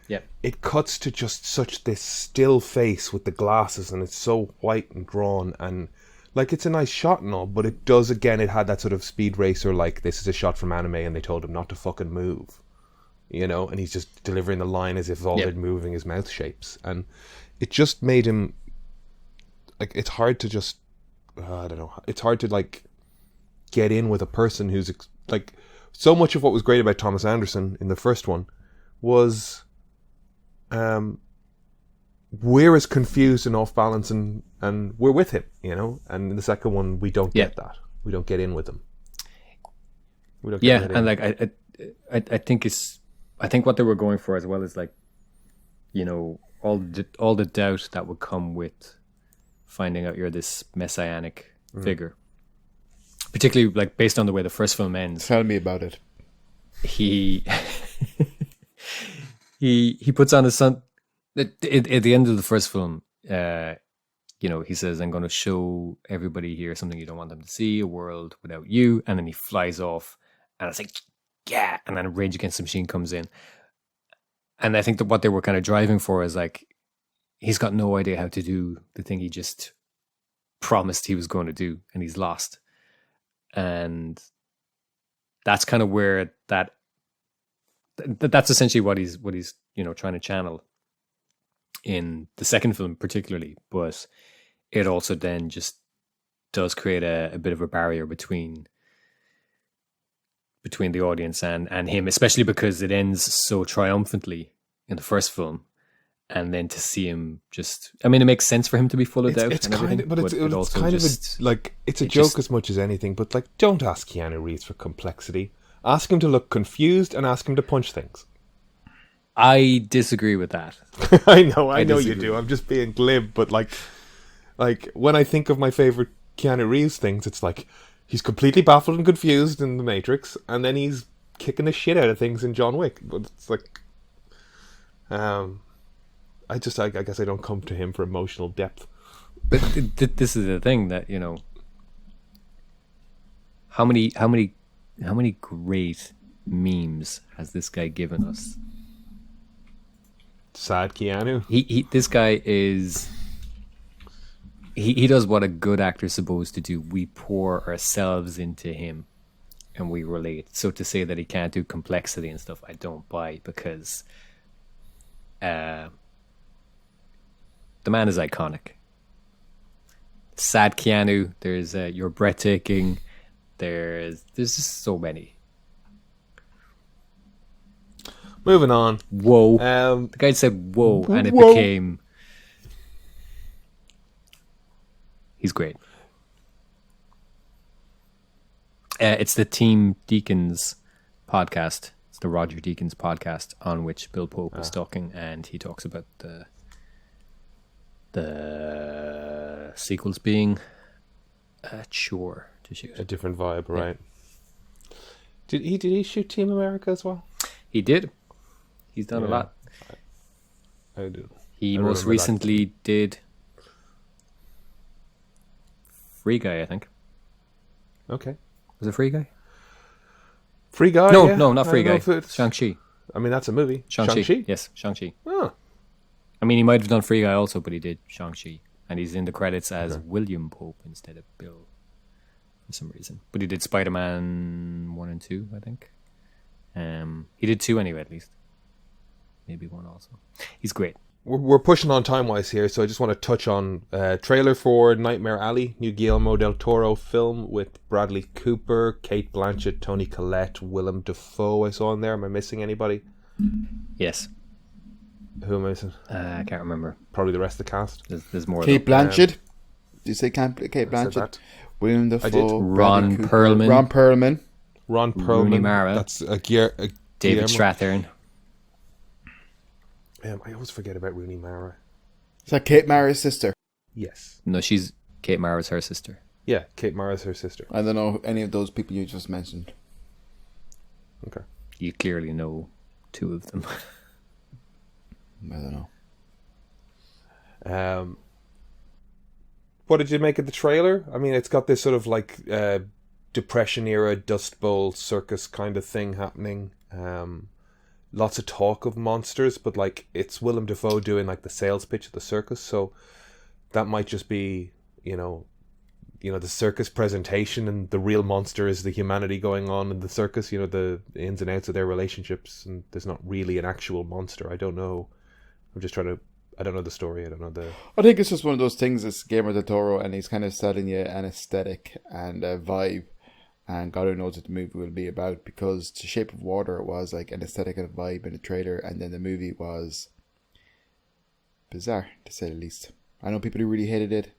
it cuts to just such this still face with the glasses, and it's so white and drawn, and like, it's a nice shot and all, but it does, again, it had that sort of Speed Racer, like, this is a shot from anime and they told him not to fucking move, you know, and he's just delivering the line as if all they're moving is mouth shapes. And it just made him, like, it's hard to just, I don't know, it's hard to, like, get in with a person who's, like, so much of what was great about Thomas Anderson in the first one was, we're as confused and off balance and we're with him, you know, and in the second one we don't get that. We don't get in with him. We don't get and like I think what they were going for as well is, like, you know, all the doubt that would come with finding out you're this messianic figure, particularly like based on the way the first film ends. Tell me about it. He he puts on his son. At the end of the first film, you know, he says, "I'm going to show everybody here something you don't want them to see, a world without you." And then he flies off, and it's like, yeah. And then Rage Against the Machine comes in, and I think that what they were kind of driving for is, like, he's got no idea how to do the thing he just promised he was going to do, and he's lost. And that's kind of where that's essentially what he's you know, trying to channel in the second film particularly, but it also then just does create a bit of a barrier between the audience and him, especially because it ends so triumphantly in the first film, and then to see him just, I mean, it makes sense for him to be full of doubt. It's kind of, but it's kind of like, it's a joke as much as anything, but like, don't ask Keanu Reeves for complexity. Ask him to look confused and ask him to punch things. I disagree with that. I know you do. I'm just being glib, but like when I think of my favorite Keanu Reeves things, it's like he's completely baffled and confused in The Matrix, and then he's kicking the shit out of things in John Wick. But it's like, I guess I don't come to him for emotional depth. But this is the thing that, you know, how many great memes has this guy given us? Sad Keanu. This guy is. He does what a good actor's supposed to do. We pour ourselves into him, and we relate. So to say that he can't do complexity and stuff, I don't buy, because the man is iconic. Sad Keanu. There's You're Breathtaking. There's just so many. Moving on. Whoa. The guy said whoa, and it whoa. became... He's great. It's the Team Deakins podcast. It's the Roger Deakins podcast, on which Bill Pope is talking, and he talks about the sequels being a chore to shoot. A different vibe, right? Did he shoot Team America as well? He did. He's done a lot. I do. He most recently did Free Guy, I think. Okay. Was it Free Guy? Free Guy? No, yeah. no, not Free Guy. It's... Shang-Chi. I mean, that's a movie. Shang-Chi? Yes, Shang-Chi. Oh. I mean, he might have done Free Guy also, but he did Shang-Chi. And he's in the credits as William Pope instead of Bill, for some reason. But he did Spider-Man 1 and 2, I think. He did 2 anyway, at least. maybe one also. He's great. We're pushing on time-wise here, so I just want to touch on trailer for Nightmare Alley, new Guillermo del Toro film with Bradley Cooper, Kate Blanchett, Toni Collette, Willem Dafoe I saw in there. Am I missing anybody? Yes. Who am I missing? I can't remember. Probably the rest of the cast. There's more. Kate Blanchett. Did you say Kate Blanchett? William Dafoe. Ron Perlman. Ron Perlman. Rooney Mara. That's David Strathairn. I always forget about Rooney Mara. Is that Kate Mara's sister? Yes. No, Kate Mara's her sister. Yeah, Kate Mara's her sister. I don't know any of those people you just mentioned. Okay. You clearly know two of them. I don't know. What did you make of the trailer? I mean, it's got this sort of like Depression era Dust Bowl circus kind of thing happening. Lots of talk of monsters, but like it's Willem Dafoe doing like the sales pitch at the circus, so that might just be, you know, the circus presentation, and the real monster is the humanity going on in the circus, you know, the ins and outs of their relationships, and there's not really an actual monster. I don't know. I'm just trying to. I don't know the story. I don't know I think it's just one of those things. It's Guillermo del Toro, and he's kind of selling you an aesthetic and a vibe. And God only knows what the movie will be about, because The Shape of Water was like an aesthetic and a vibe in a trailer, and then the movie was bizarre, to say the least. I know people who really hated it.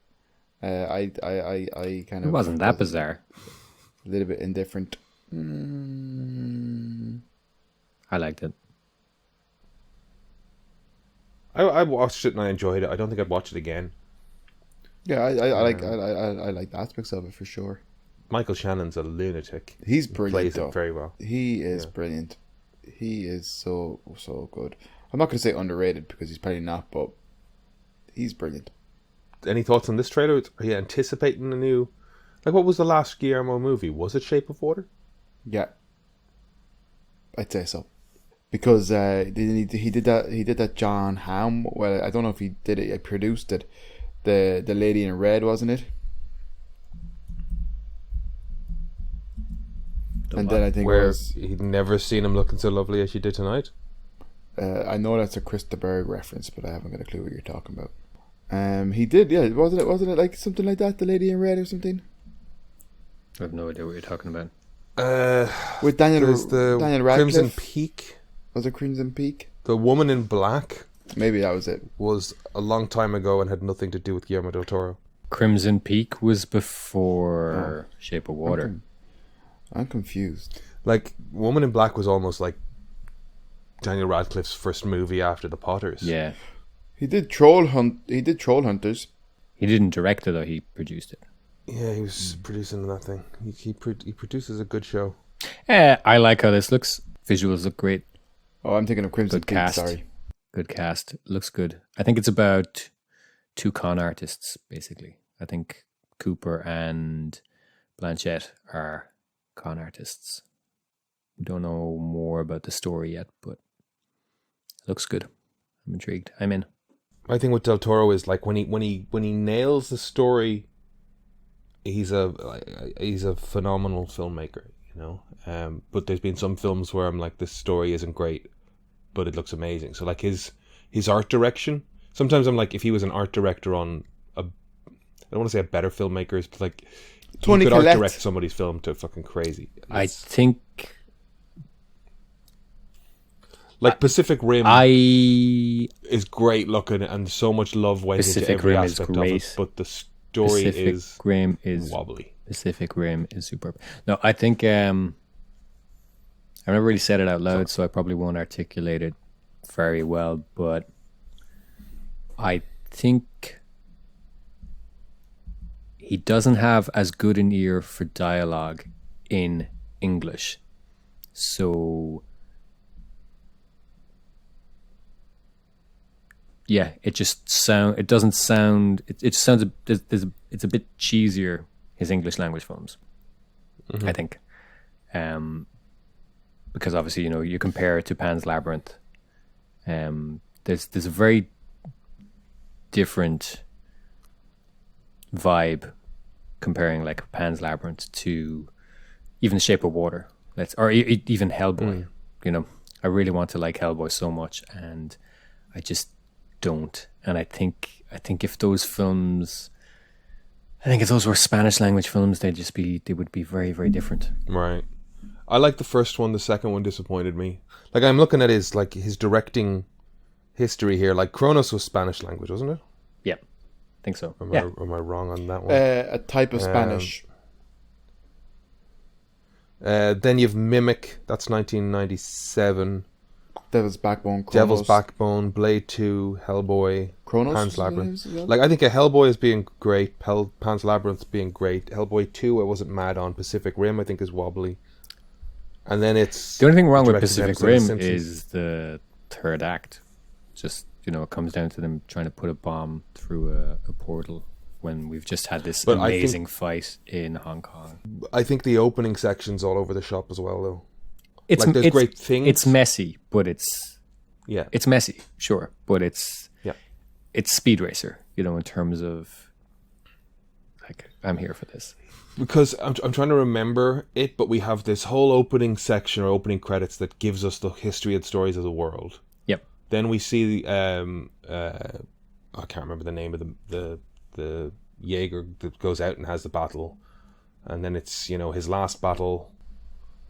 I kind of... It wasn't that bizarre. A little bit indifferent. I liked it. I watched it and I enjoyed it. I don't think I'd watch it again. Yeah, I like the aspects of it for sure. Michael Shannon's a lunatic. He's brilliant. Plays it very well. He is brilliant. He is so good. I'm not going to say underrated, because he's probably not, but he's brilliant. Any thoughts on this trailer? Are you anticipating a new... Like, what was the last Guillermo movie? Was it Shape of Water? Yeah. I'd say so. Because he did that John Hamm. Well, I don't know if he did it. He produced it. The Lady in Red, wasn't it? And then I think where he'd never seen him looking so lovely as she did tonight. I know that's a Chris de Burgh reference, but I haven't got a clue what you're talking about. He did, yeah. Wasn't it like something like that? The Lady in Red or something? I have no idea what you're talking about. With Daniel Radcliffe. Crimson Peak. Was it Crimson Peak? The Woman in Black. Maybe that was it. Was a long time ago and had nothing to do with Guillermo del Toro. Crimson Peak was before Shape of Water. I'm confused. Like, Woman in Black was almost like Daniel Radcliffe's first movie after The Potters. Yeah. He did Troll Hunters. He didn't direct it, though. He produced it. Yeah, he was producing that thing. He produces a good show. I like how this looks. Visuals look great. Oh, I'm thinking of Crimson Good Peak, cast. sorry. Good cast. Looks good. I think it's about two con artists, basically. I think Cooper and Blanchett are con artists. We don't know more about the story yet, but it looks good. I'm intrigued. I'm in. My thing with Del Toro is like when he nails the story, he's a phenomenal filmmaker, you know. But there's been some films where I'm like, this story isn't great, but it looks amazing. So like his art direction. Sometimes I'm like, if he was an art director on I don't want to say a better filmmakers, but like Toni he could Collette. art direct somebody's film to fucking crazy. I think like Pacific Rim is great looking and so much love went into Pacific every Rim is aspect of great. it, but the story is Rim is wobbly. Pacific Rim is superb. No, I think I've never really said it out loud, so I probably won't articulate it very well, but I think he doesn't have as good an ear for dialogue in English. So yeah, it just sounds it's a bit cheesier, his English language films. I think. Because obviously, you know, you compare it to Pan's Labyrinth. There's a very different vibe comparing like Pan's Labyrinth to even The Shape of Water, even Hellboy. You know, I really want to like Hellboy so much, and I just don't. And I think if those films, I think if those were Spanish language films, they would be very, very different. Right. I like the first one. The second one disappointed me. Like, I'm looking at his directing history here. Like, Kronos was Spanish language, wasn't it? Yeah, I think so. Am I wrong on that one? A type of Spanish. Then you've Mimic. That's 1997. Devil's Backbone. Kronos. Devil's Backbone, Blade 2, Hellboy, Kronos, Pan's Labyrinth. is it? Like, I think a Hellboy is being great, Pan's Labyrinth being great. Hellboy 2 I wasn't mad on. Pacific Rim I think is wobbly. And then it's... The only thing wrong with directed Pacific episode of Rim Simpsons. is the third act. Just, it comes down to them trying to put a bomb through a portal when we've just had this But I think- amazing fight in Hong Kong. I think the opening section's all over the shop as well, though. It's Like, there's great things. It's messy, but it's Yeah. messy, sure, but it's Yeah. Speed Racer, in terms of like I'm here for this. Because I'm trying to remember it, but we have this whole opening section or opening credits that gives us the history and stories of the world. Yep. Then we see I can't remember the name of the Jaeger that goes out and has the battle, and then it's his last battle,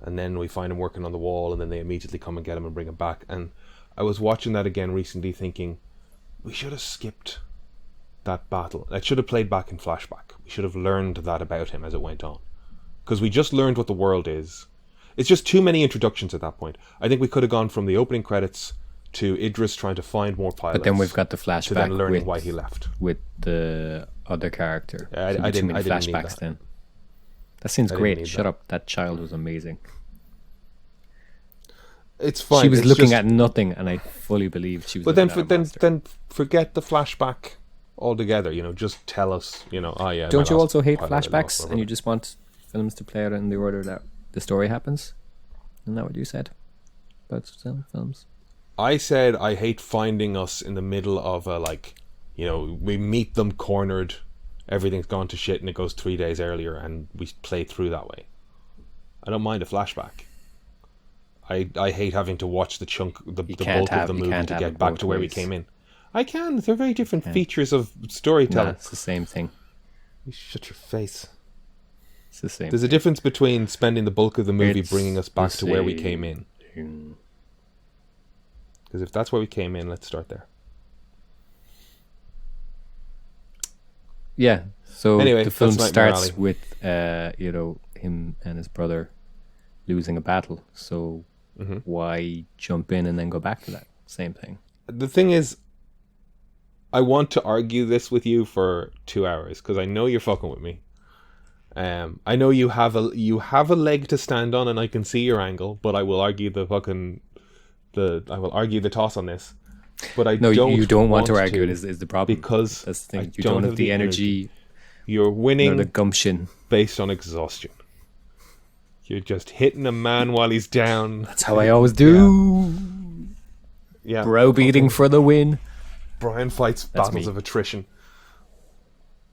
and then we find him working on the wall, and then they immediately come and get him and bring him back. And I was watching that again recently, thinking we should have skipped that battle. It should have played back in flashback. We should have learned that about him as it went on, because we just learned what the world is. It's just too many introductions at that point. I think we could have gone from the opening credits to Idris trying to find more pilots. But then we've got the flashback to then learning why he left with the other character. I didn't need flashbacks that. then. That seems didn't great. need Shut that. up. That child was amazing. It's fine. She was It's looking just- at nothing, and I fully believed she was. But then, looking at a monster. then forget the flashback altogether. Just tell us. Oh yeah. Don't my you last also hate pilot I lost, flashbacks, blah, and you blah, just want films to play out in the order that the story happens? Isn't that what you said about some films? blah. I said I hate finding us in the middle of we meet them cornered, everything's gone to shit, and it goes 3 days earlier, and we play through that way. I don't mind a flashback. I hate having to watch the bulk of the movie to get back to where we came in. I can. They're very different features of storytelling. It's the same thing. You shut your face. It's the same. There's a difference between spending the bulk of the movie It's bringing us back the to where we came in. same. Because if that's where we came in, let's start there. Yeah. So Anyway, the film that's Nightmare starts Alley. with him and his brother losing a battle. So why jump in and then go back to that same thing? The thing is, I want to argue this with you for 2 hours because I know you're fucking with me. I know you have a leg to stand on, and I can see your angle. But I will argue the toss on this. But you don't want to argue it is the problem, because that's the thing. I You don't have the energy. You're winning The gumption. based on exhaustion. You're just hitting a man while he's down. That's how I always do. Yeah, Browbeating for the win. Brian fights That's battles me. of attrition.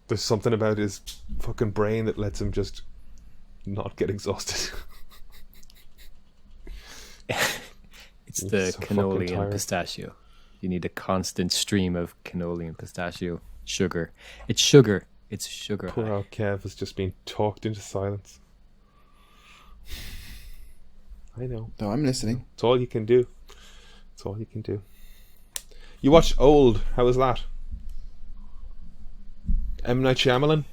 There's something about his fucking brain that lets him just not get exhausted. It's the so fucking cannoli and tired. pistachio. You need a constant stream of cannoli and pistachio sugar. It's sugar. It's sugar. Poor high. old Kev has just been talked into silence. I know. No, I'm listening. It's all you can do. It's all you can do. You watched Old. How was that? M. Night Shyamalan?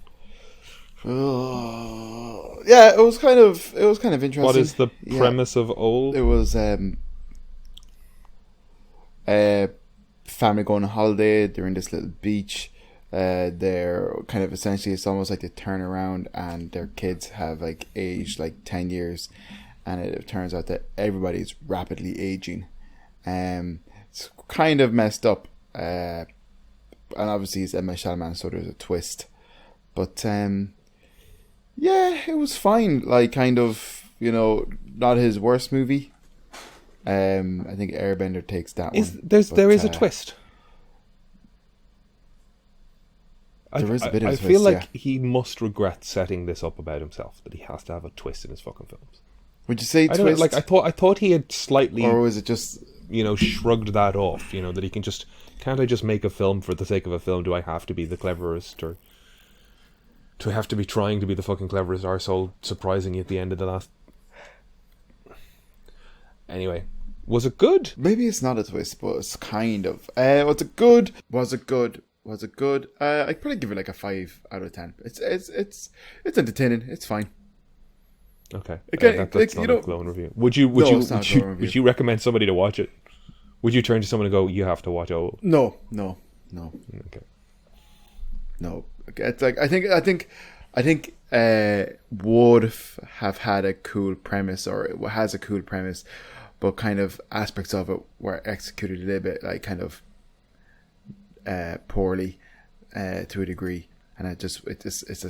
Yeah, it was kind of interesting. What is the Yeah. premise of Old? It was a family going on holiday. They're in this little beach. They're kind of essentially, it's almost like they turn around and their kids have aged 10 years, and it turns out that everybody's rapidly aging. It's kind of messed up, and obviously it's M. Shyamalan, so there's a twist. But yeah, it was fine. Not his worst movie. I think Airbender takes that one. There is a twist. There is a bit of a I twist, feel like yeah. he must regret setting this up about himself, that he has to have a twist in his fucking films. Would you say I don't know, twist? like I thought he had slightly, or was it just... shrugged that off. That he can just, can't I just make a film for the sake of a film? Do I have to be the cleverest, or do I have to be trying to be the fucking cleverest arsehole, surprising you at the end of the last? Anyway, was it good? Maybe it's not a twist, but it's kind of. Was it good? I'd probably give it like a 5 out of 10. It's entertaining. It's fine. Okay, Again, that's not a glowing review. Would you recommend somebody to watch it? Would you turn to someone and go, "You have to watch Owl"? No. Okay. No. It's like I think would have had a cool premise, or it has a cool premise, but kind of aspects of it were executed a little bit like kind of poorly to a degree. And it's just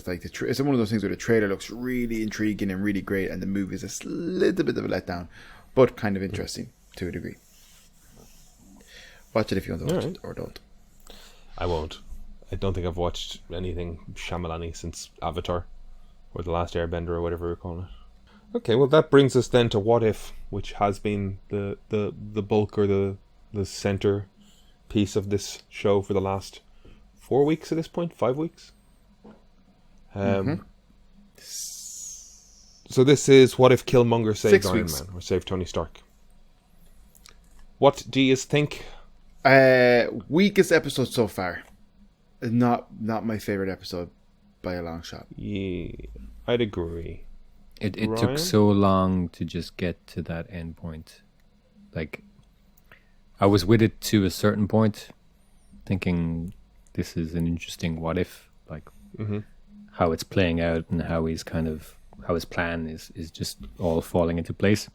like it's one of those things where the trailer looks really intriguing and really great, and the movie is a little bit of a letdown, but kind of interesting to a degree. Watch it if you want to watch it, or don't. I won't. I don't think I've watched anything Shyamalan-y since Avatar, or The Last Airbender, or whatever we're calling it. Okay, well that brings us then to What If, which has been the bulk, or the center piece of this show for the last 4 weeks at this point, 5 weeks. So this is What If Killmonger saved 6 Iron weeks. Man, or saved Tony Stark. What do you think? Weakest episode so far. Not my favorite episode by a long shot. Yeah, I'd agree. It Ryan? took so long to just get to that end point. Like, I was with it to a certain point, thinking this is an interesting what if, like how it's playing out and how his plan is just all falling into place.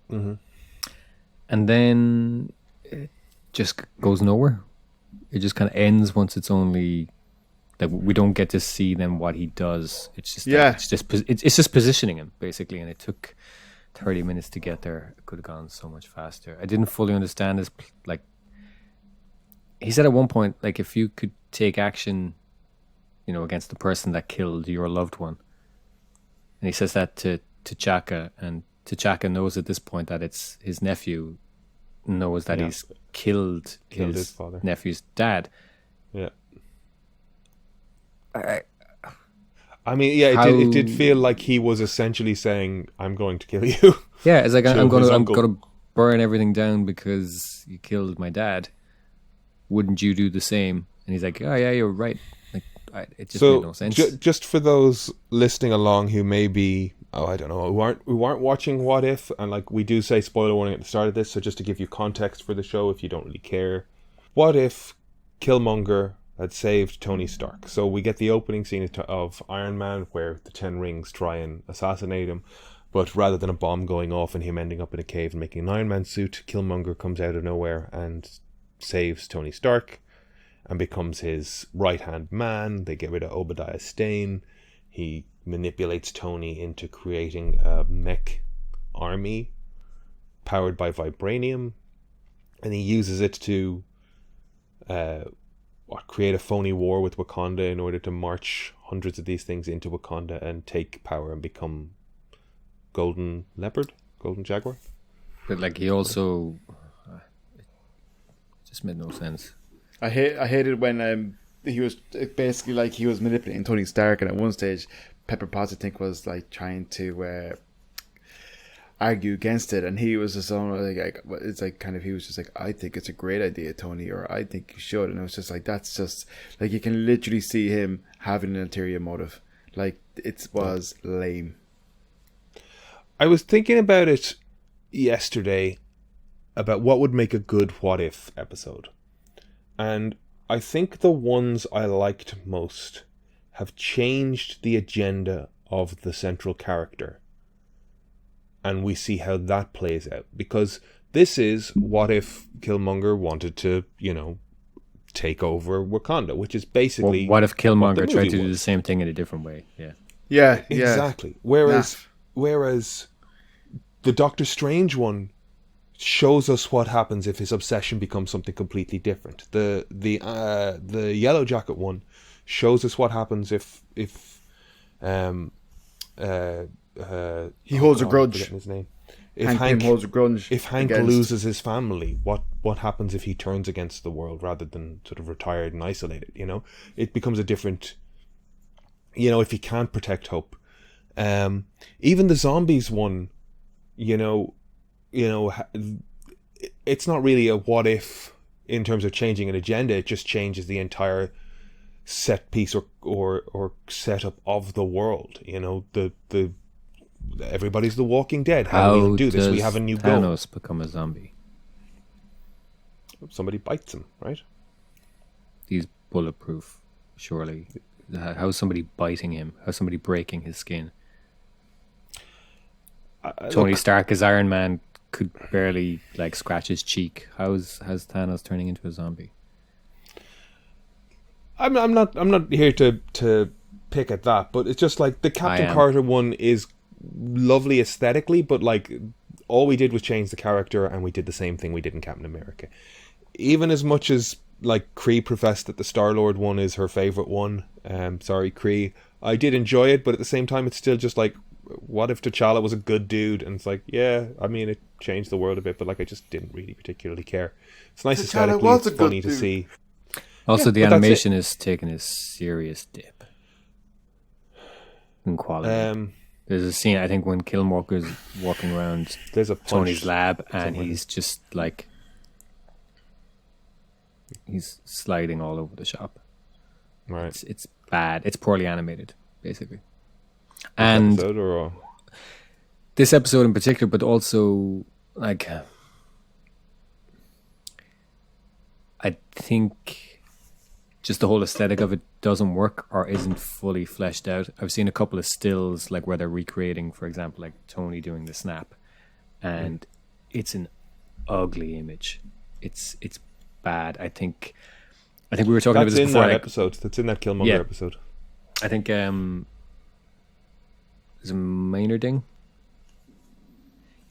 And then it just goes nowhere. It just kind of ends once it's only that we don't get to see then what he does. It's just it's just positioning him basically, and it took 30 minutes to get there. It could have gone so much faster. I didn't fully understand his like. He said at one point, like, if you could take action, against the person that killed your loved one, and he says that to T'Chaka, and T'Chaka knows at this point that it's his nephew, knows that he's killed his father, nephew's dad. Yeah. I mean, yeah, it did feel like he was essentially saying, "I'm going to kill you." Yeah, it's like I'm going to burn everything down because you killed my dad. Wouldn't you do the same? And he's like, "Oh yeah, you're right." Like, it just made no sense. Just for those listening along who may be, I don't know, who aren't watching What If, and like we do say spoiler warning at the start of this, so just to give you context for the show if you don't really care. What if Killmonger had saved Tony Stark? So we get the opening scene of Iron Man where the Ten Rings try and assassinate him, but rather than a bomb going off and him ending up in a cave and making an Iron Man suit, Killmonger comes out of nowhere and saves Tony Stark and becomes his right-hand man. They get rid of Obadiah Stane. He manipulates Tony into creating a mech army powered by vibranium, and he uses it to create a phony war with Wakanda in order to march hundreds of these things into Wakanda and take power and become Golden Jaguar. But like, he also it just made no sense. I hated when he was basically like he was manipulating Tony Stark, and at one stage Pepper Potts, I think, was like trying to argue against it, and he was just like it's like kind of, he was just like, "I think it's a great idea, Tony," or "I think you should," and it was just like, that's just like, you can literally see him having an ulterior motive. Like, it was lame. I was thinking about it yesterday about what would make a good What If episode. And I think the ones I liked most have changed the agenda of the central character. And we see how that plays out. Because this is what if Killmonger wanted to, take over Wakanda, which is basically... Well, what if Killmonger tried to do the same thing in a different way? Yeah. Exactly. Whereas the Doctor Strange one shows us what happens if his obsession becomes something completely different. The Yellow Jacket one shows us what happens if He holds a I'm grudge. forgetting his name. Hank Pym holds a grudge. If Hank against- loses his family, what happens if he turns against the world rather than sort of retired and isolated? You know, it becomes a different. You know, if he can't protect Hope, even the zombies one, it's not really a what if in terms of changing an agenda. It just changes the entire set piece or setup of the world. You know, the everybody's the Walking Dead. How do we undo this? We have a new goal. Thanos become a zombie? Somebody bites him, right? He's bulletproof, surely. How's somebody biting him? How's somebody breaking his skin? Tony Stark as Iron Man could barely like scratch his cheek. How's Thanos turning into a zombie? I'm not here to pick at that, but it's just like the Captain Carter one is lovely aesthetically, but like all we did was change the character, and we did the same thing we did in Captain America. Even as much as like Kree professed that the Star-Lord one is her favorite one, sorry Kree, I did enjoy it, but at the same time it's still just like, what if T'Challa was a good dude? And it's like, yeah, I mean, it changed the world a bit, but like I just didn't really particularly care. It's nice T'Challa aesthetically, was it's a funny good to dude. see. Also, Yeah, the but that's animation is taking a serious dip in quality. There's a scene, I think, when Killmonger is walking around There's a punch. Tony's lab, and somewhere. he's just like, he's sliding all over the shop. Right. It's bad. It's poorly animated, basically. And Episode or this episode in particular, but also like, I think just the whole aesthetic of it doesn't work or isn't fully fleshed out. I've seen a couple of stills like where they're recreating, for example, like Tony doing the snap, and it's an ugly image. It's bad. I think we were talking about that's this in before. that Like, episode. That's in that Killmonger Yeah. episode. I think is it Maynarding?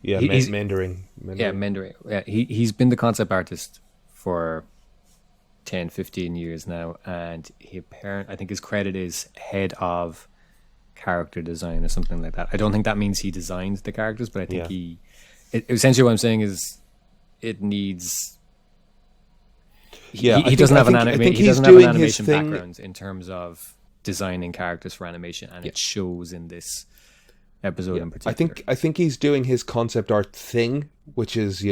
Yeah, He's- Mandarin. Yeah, Mendering. Yeah, he's been the concept artist for 10, 15 years now, and I think his credit is head of character design or something like that. I don't think that means he designs the characters, but I think essentially what I'm saying is it needs. Yeah, he doesn't have an animation thing. background in terms of designing characters for animation, and it shows in this episode in particular. I think he's doing his concept art thing, which is,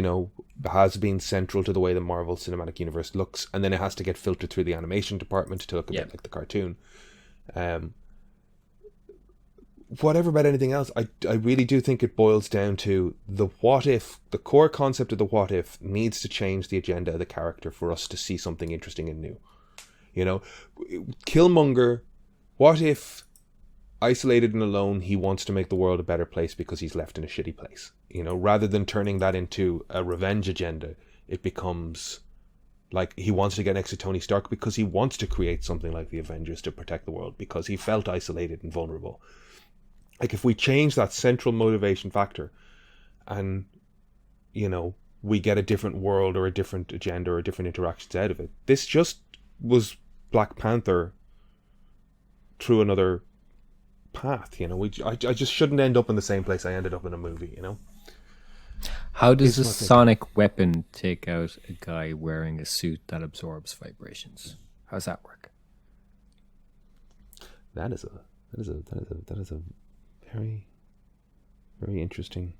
has been central to the way the Marvel Cinematic Universe looks, and then it has to get filtered through the animation department to look a bit like the cartoon. Whatever about anything else, I really do think it boils down to the what if. The core concept of the what if needs to change the agenda of the character for us to see something interesting and new. Killmonger, what if, isolated and alone, he wants to make the world a better place because he's left in a shitty place? Rather than turning that into a revenge agenda, it becomes like he wants to get next to Tony Stark because he wants to create something like the Avengers to protect the world because he felt isolated and vulnerable. Like, if we change that central motivation factor and, we get a different world or a different agenda or different interactions out of it, this just was Black Panther through another path. I just shouldn't end up in the same place I ended up in a movie. How does a sonic weapon take out a guy wearing a suit that absorbs vibrations? How does that work? That is a very, very interesting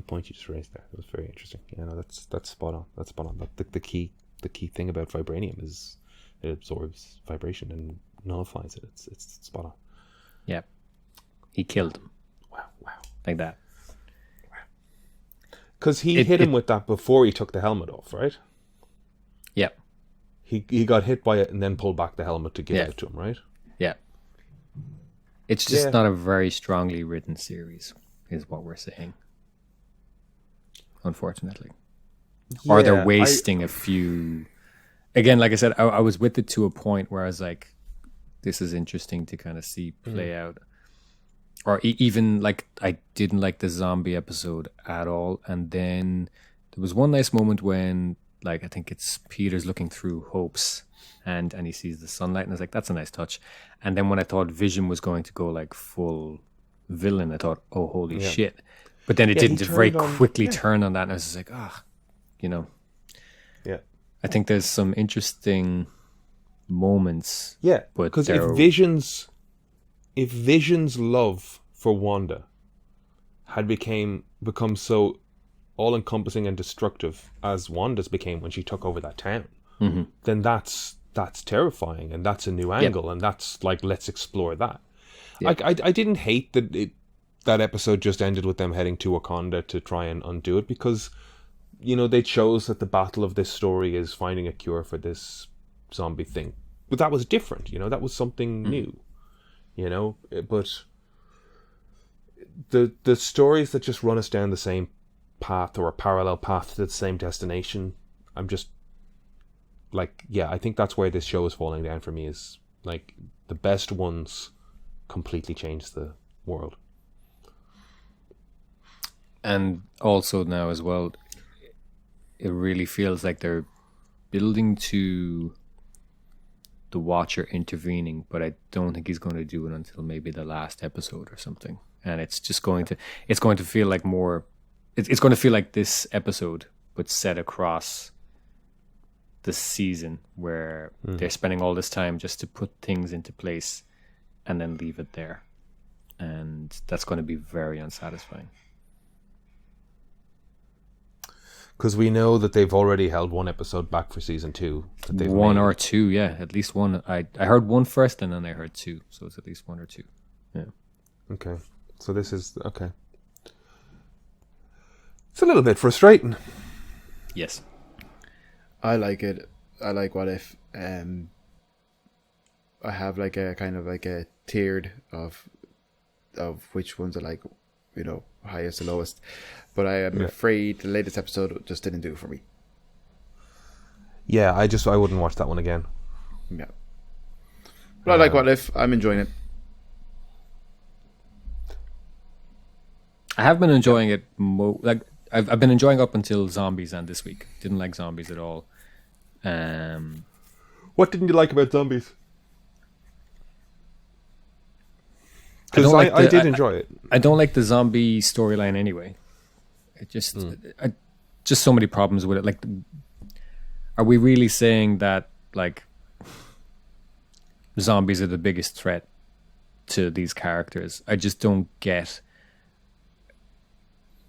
point you just raised there. It was very interesting. That's spot on. That's spot on. The key thing about vibranium is it absorbs vibration and nullifies it. It's spot on. Yeah, he killed him. Wow. Like that. Because he hit him with that before he took the helmet off, right? Yeah. He got hit by it and then pulled back the helmet to give it to him, right? Yeah. It's just not a very strongly written series, is what we're saying. Unfortunately. Or they're wasting a few. Again, like I said, I was with it to a point where I was like, this is interesting to kind of see play out. Or even like, I didn't like the zombie episode at all. And then there was one nice moment when, like, I think it's Peter's looking through Hope's hand and he sees the sunlight, and I was like, that's a nice touch. And then when I thought Vision was going to go like full villain, I thought, oh, holy shit. But then it Yeah, didn't he very turned on- quickly yeah. turn on that. And I was just like, you know, Yeah. I think there's some interesting moments. Yeah, but because they're- if Vision's love for Wanda had become so all-encompassing and destructive as Wanda's became when she took over that town, then that's terrifying, and that's a new angle, and that's like, let's explore that. Yeah. I didn't hate that episode just ended with them heading to Wakanda to try and undo it, because they chose that the battle of this story is finding a cure for this zombie thing, but that was different. That was something new. But the stories that just run us down the same path or a parallel path to the same destination, I'm just like, I think that's where this show is falling down for me, is like the best ones completely change the world. And also now as well, it really feels like they're building to the Watcher intervening, but I don't think he's going to do it until maybe the last episode or something. And it's just going to feel like more, it's going to feel like this episode, but set across the season, where they're spending all this time just to put things into place and then leave it there. And that's going to be very unsatisfying. Because we know that they've already held one episode back for season 2. That they've One made. or two, yeah, at least one. I heard one first, and then I heard two, so it's at least one or two. Yeah. Okay, so this is okay. It's a little bit frustrating. Yes. I like it. I like What If. I have like a kind of like a tiered of which ones I like, highest to lowest. But I am afraid the latest episode just didn't do it for me. Yeah, I wouldn't watch that one again. Yeah. But I like What If. I'm enjoying it. I have been enjoying it. I've been enjoying up until zombies, and this week didn't like zombies at all. What didn't you like about zombies? I Because don't like I the- did enjoy it. I don't like the zombie storyline anyway. It just, just so many problems with it. Like, are we really saying that like zombies are the biggest threat to these characters? I just don't get.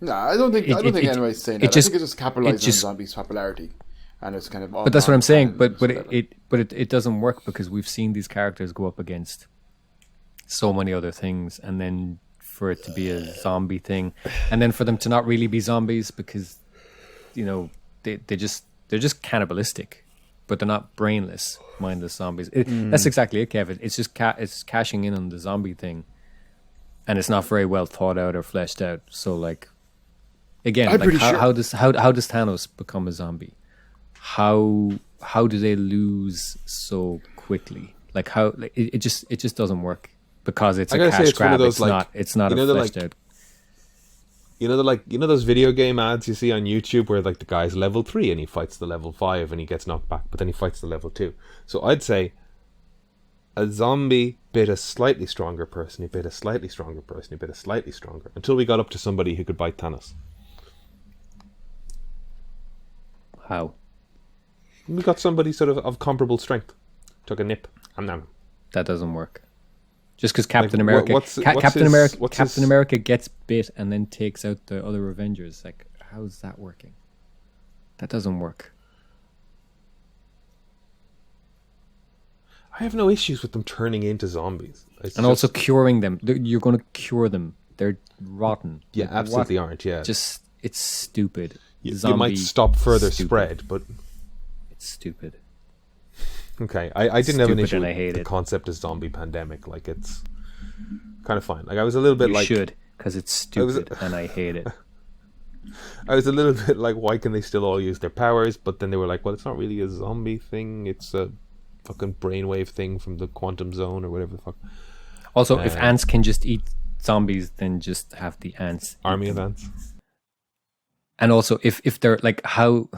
No, I don't think anybody's saying that. I think it's just capitalizing on just- zombies' popularity, and it's kind of. But that's what I'm saying. But it doesn't work, because we've seen these characters go up against so many other things, and then for it to be a zombie thing, and then for them to not really be zombies, because they're just cannibalistic, but they're not brainless, mindless zombies. That's exactly it, Kevin. It's just it's cashing in on the zombie thing, and it's not very well thought out or fleshed out. So like, again, I'm like pretty how sure- does Thanos become a zombie? How do they lose so quickly? Like how it just doesn't work, because it's I a gotta say, cash it's one of grab. those, It's like, not. It's not a the, fleshed like, out. those video game ads you see on YouTube where like the guy's level 3 and he fights the level 5 and he gets knocked back, but then he fights the level 2. So I'd say a zombie bit a slightly stronger person, he bit a slightly stronger person, he bit a slightly stronger, until we got up to somebody who could bite Thanos. How? We got somebody sort of comparable strength. Took a nip. That doesn't work. Just because Captain Like, America, what's Captain his- America, what's Captain his- America gets bit and then takes out the other Avengers. Like, how's that working? That doesn't work. I have no issues with them turning into zombies. It's And also curing them. You're going to cure them. They're rotten. yeah, Like, absolutely what? aren't. Yeah, Just, it's stupid. you Zombie might stop further stupid. spread, but It's stupid. okay. I didn't have an Stupid, issue and I with hate the it. concept of zombie pandemic. Like, it's kind of fine. Like, I was a little bit You like should, because it's stupid and I hate it. I was a little bit like, why can they still all use their powers? But then they were like, well, it's not really a zombie thing. It's a fucking brainwave thing from the quantum zone or whatever the fuck. Also, if ants can just eat zombies, then just have the ants eat Army them. of ants. And also, if they're like, how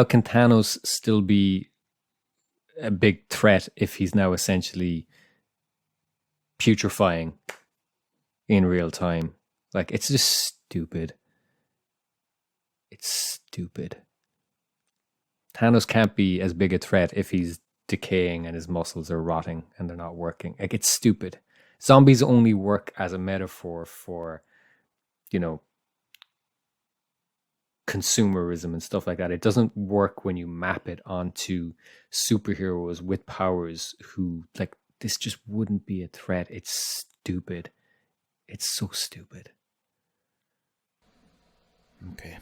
can Thanos still be a big threat if he's now essentially putrefying in real time. Like, it's just stupid. It's stupid. Thanos can't be as big a threat if he's decaying and his muscles are rotting and they're not working. Like, it's stupid. Zombies only work as a metaphor for, you know, consumerism and stuff like that. It doesn't work when you map it onto superheroes with powers who, like, this just wouldn't be a threat. It's stupid. It's so stupid. Okay.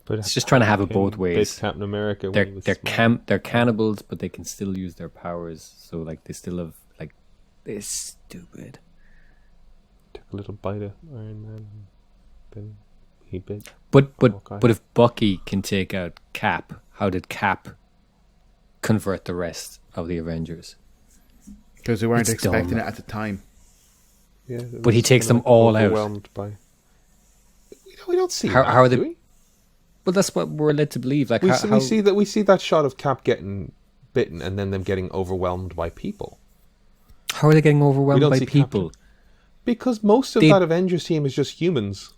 But It's just trying to have it both ways. Captain America. They're cannibals, but they can still use their powers. So, like, they still have, like, it's stupid. Took a little bite of Iron Man. Then he bit. But Hawkeye. if Bucky can take out Cap, how did Cap convert the rest of the Avengers? Because we weren't It's expecting dumb. it at the time. Yeah, But he takes them all out. Overwhelmed by. We don't see How that, are do they? we? Well, that's what we're led to believe. Like, We how, see that shot of Cap getting bitten and then them getting overwhelmed by people. how are they getting We overwhelmed don't by see people? Because most of They- that Avengers team is just humans.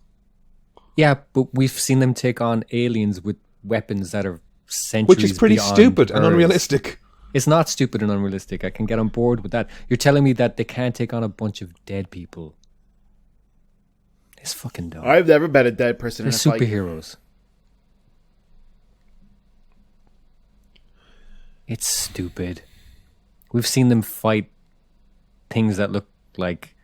Yeah, but we've seen them take on aliens with weapons that are centuries Which is pretty beyond stupid and Earth's. unrealistic. It's not stupid and unrealistic. I can get on board with that. You're telling me that they can't take on a bunch of dead people. It's fucking dumb. I've never met a dead person They're in a fight. superheroes. It's stupid. We've seen them fight things that look like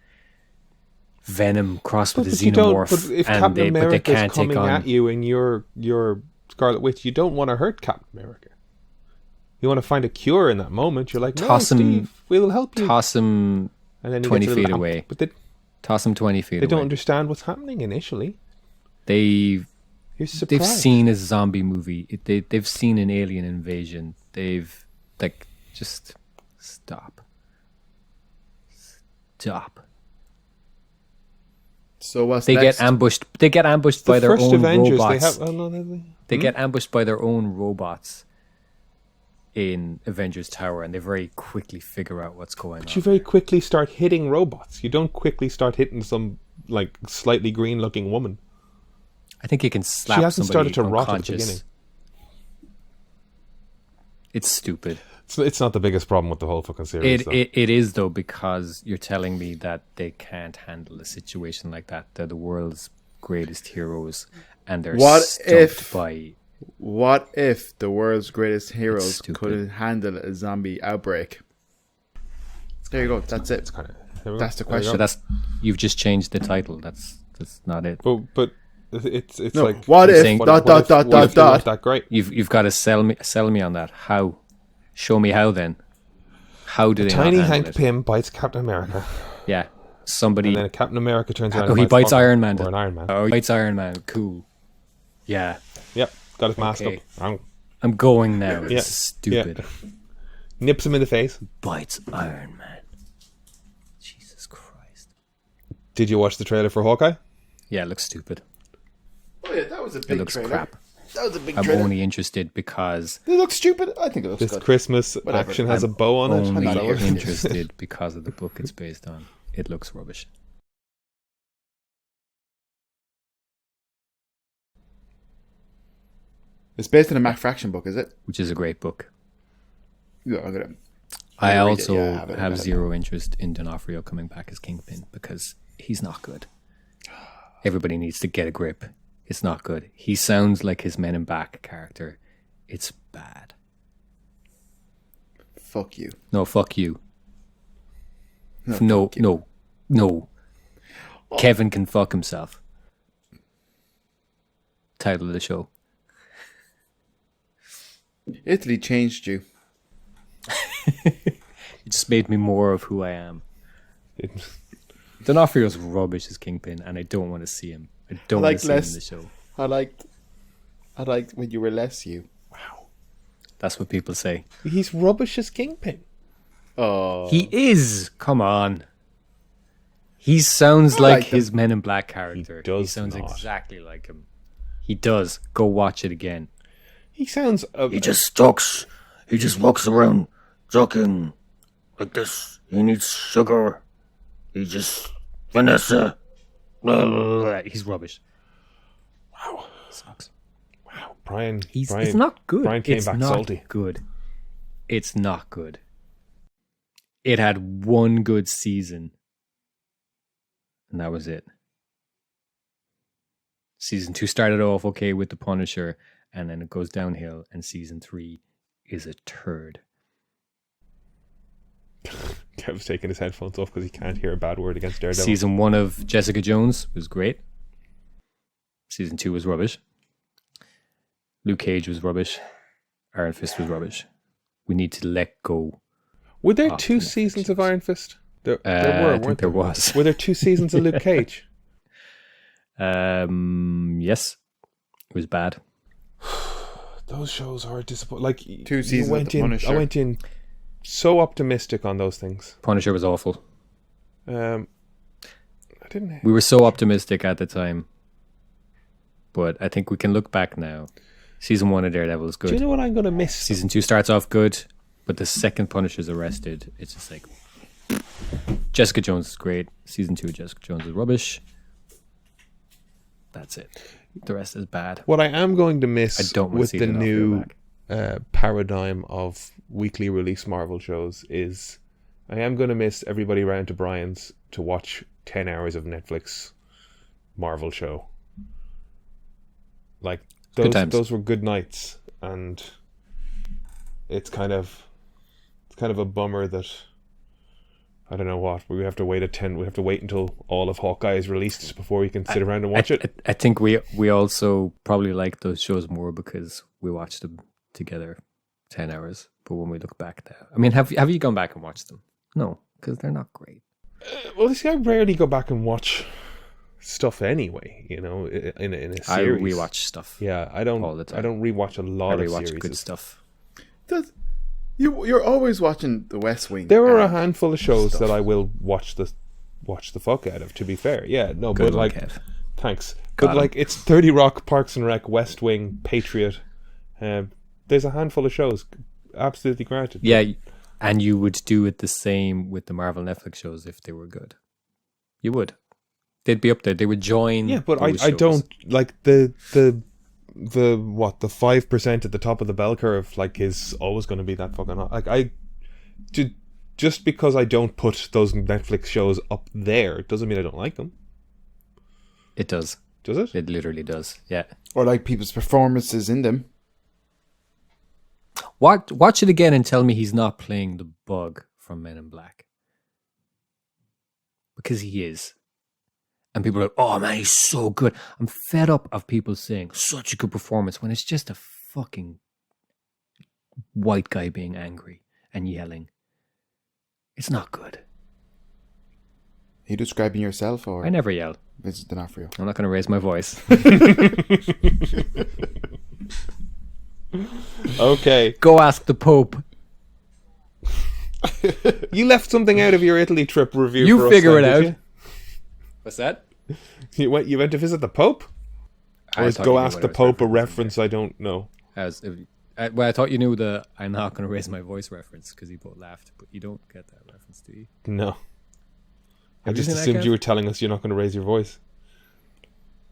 Venom crossed with a But you don't. xenomorph, But if and Captain they America can't is take coming on. at you and you're Scarlet Witch, you don't want to hurt Captain America. You want to find a cure in that moment. You're like, no, Toss him- Steve, we'll help you. Toss him And then he 20 gets a little feet amp. away. But they Toss him 20 feet don't away. understand what's happening initially. They've You're surprised. seen a zombie movie. They've seen an alien invasion. They've, like, just stop. So what's They next? get ambushed. They get ambushed by the their first own Avengers, robots. they have. Oh, no, they- They get ambushed by their own robots in Avengers Tower, and they very quickly figure out what's going But you on. very quickly start hitting robots. You don't quickly start hitting some like slightly green-looking woman. I think you can slap She hasn't somebody started to rot at the unconscious. beginning. It's stupid. It's not the biggest problem with the whole fucking series. though. It is, though, because you're telling me that they can't handle a situation like that. They're the world's greatest heroes, and they're What stumped if- by... What if the world's greatest heroes stupid. couldn't handle a zombie outbreak? There you go. That's it. Kind of. That's the So question. that's... You've just changed the title. That's not it. But it's No, like what I'm if saying- dot dot dot what if dot they weren't dot? that great? You've got to sell me on that. How? Show me how then. How do they Tiny not handle Hank it? Pym bites Captain America, Yeah. Somebody... and then Captain America turns around. Oh, and he bites Bucky, Iron Man. or an Iron Man. Oh, he bites Iron Man. Cool. Yeah. Yep, got his mask Okay. up. I'm going now. It's Yeah, stupid. yeah. Nips him in the face. Bites Iron Man. Jesus Christ. Did you watch the trailer for Hawkeye? Yeah, it looks stupid. Oh yeah, that was a It big looks trailer. crap. That was a big I'm trailer. only interested because... It looks stupid. I think it looks This good. Christmas Whatever. action has I'm a bow on it. only not interested. interested because of the book it's based on. It looks rubbish. It's based on a Mac Fraction book, is it? Which is a great book. Yeah, I'm gonna. I read it. also Yeah, I have it. have zero interest in D'Onofrio coming back as Kingpin because he's not good. Everybody needs to get a grip. It's not good. He sounds like his Men in Black character. It's bad. Fuck you. No, fuck you. No, fuck you. No. Kevin can fuck himself. Title of the show. Italy changed you. It just made me more of who I am. D'Onofrio's rubbish as Kingpin, and I don't want to see him. I don't I want like to see him less- in the show. I liked when you were less you. That's what people say. He's rubbish as Kingpin. Oh, He is. Come on. He sounds I like like him. his Men in Black character. He does sounds not. exactly like him. He does. Go watch it again. He sounds. He just talks. He just walks around talking like this. He needs sugar. He just Vanessa. He's rubbish. Wow. Sucks. Wow. Brian. It's not good. Brian came it's back not salty. Good. It's not good. It had one good season, and that was it. Season 2 started off okay with The Punisher, and then it goes downhill, and season 3 is a turd. Kev's taking his headphones off because he can't hear a bad word against Daredevil. Season 1 of Jessica Jones was great. Season 2 was rubbish. Luke Cage was rubbish. Iron Fist was rubbish. We need to let go. Were there of 2 the seasons Netflix of Iron Fist? There were, I weren't think there was. Were there 2 seasons of Luke Cage? Yes. It was bad. Those shows are disappointing. Like 2 seasons of The Punisher. I went in so optimistic on those things. Punisher was awful. I didn't. We were so optimistic at the time. But I think we can look back now. Season 1 of Daredevil is good. Do you know what I'm going to miss? Season 2 starts off good, but the second Punisher's arrested, it's just like... Jessica Jones is great. Season 2 of Jessica Jones is rubbish. That's it. The rest is bad. What I am going to miss I don't want with to see the it new paradigm of weekly release Marvel shows is I am going to miss everybody round to Brian's to watch 10 hours of Netflix Marvel show. Like those were good nights, and it's kind of a bummer that I don't know what we have to wait until all of Hawkeye is released before we can sit around and watch it. I think we also probably like those shows more because we watched them together 10 hours. But when we look back now, I mean, have you gone back and watched them? No, because they're not great. Well, see, I rarely go back and watch stuff anyway. You know, in a series. I rewatch stuff. Yeah, I don't all the time. I don't rewatch a lot of series. Good stuff. You're always watching The West Wing. There are a handful of shows that I will watch the fuck out of. To be fair, yeah, no, Good but one, like, Kev. thanks. Got But him. like, it's 30 Rock, Parks and Rec, West Wing, Patriot. There's a handful of shows. Absolutely granted. Yeah, and you would do it the same with the Marvel Netflix shows if they were good. You would. They'd be up there. They would join. Yeah, but those I shows. don't like the 5% at the top of the bell curve. Like, is always going to be that fucking hot. Like just because I don't put those Netflix shows up there doesn't mean I don't like them. It does. Does it? It literally does. Yeah. Or like people's performances in them. Watch it again and tell me he's not playing the bug from Men in Black. Because he is. And people are like, oh man, he's so good. I'm fed up of people saying such a good performance when it's just a fucking white guy being angry and yelling. It's not good. Are you describing yourself, or I never yell. is it not for you? I'm not going to raise my voice. Okay. Go ask the Pope. You left something out of your Italy trip review. You for us figure then, it did out. What's that? You went to visit the Pope? Or is thought go you knew ask what the I was Pope a referencing reference I don't know? I thought you knew the I'm not going to raise my voice reference because you both laughed, but you don't get that reference, do you? No. I Have you just seen that, assumed Kev? you were telling us you're not going to raise your voice.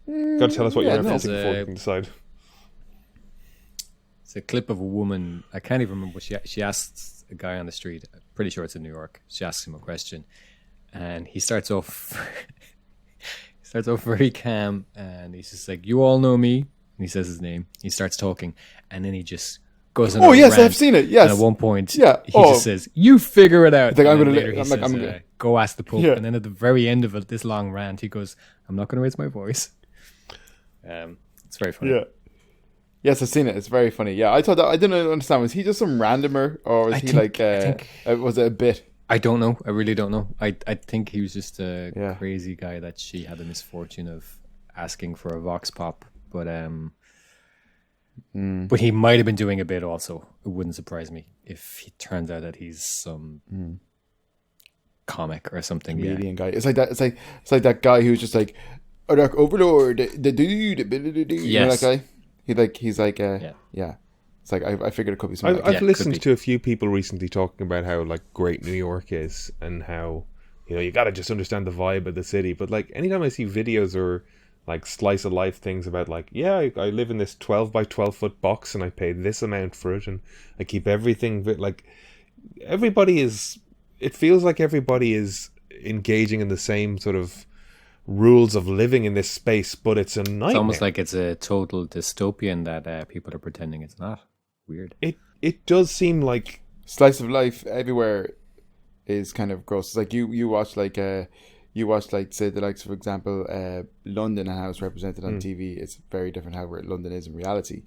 Got to tell us what yeah, you're no. referencing before we can decide. It's a clip of a woman. I can't even remember. She asks a guy on the street. I'm pretty sure it's in New York. She asks him a question, and he starts off. He starts off very calm, and he's just like, "You all know me." And he says his name. He starts talking, and then he just goes. On Oh a yes, rant, I've seen it. Yes. And at one point, Yeah. he Oh. just says, "You figure it out." Like, I'm And then gonna- later he I'm like, says, I'm gonna- "Go ask the Pope." Yeah. And then at the very end of this long rant, he goes, "I'm not going to raise my voice." It's very funny. Yeah. Yes, I've seen it. It's very funny. Yeah, I thought that. I didn't understand. Was he just some randomer, or was I he think- like? I think- Was it a bit? I don't know. I really don't know. I think he was just a Yeah. crazy guy that she had the misfortune of asking for a vox pop, but but he might have been doing a bit also. It wouldn't surprise me if it turns out that he's some comic or something. Yeah. Comedian guy. It's like that. It's like that guy who's just like, "Oh, Dark Overlord, the dude." You know that Yes. guy? He's like, Yeah. yeah. It's like I figured it could be something. I've like Yeah, listened could be. to a few people recently talking about how like great New York is and how you know, you got to just understand the vibe of the city. But like anytime I see videos or like slice of life things about like, yeah, I live in this 12 by 12 foot box and I pay this amount for it and I keep everything, but like it feels like everybody is engaging in the same sort of rules of living in this space, but it's a nightmare. It's almost like it's a total dystopian that people are pretending it's not. Weird. It does seem like Slice of life everywhere is kind of gross. It's like you watch like say the likes, for example, London and how it's represented on TV. It's very different how London is in reality.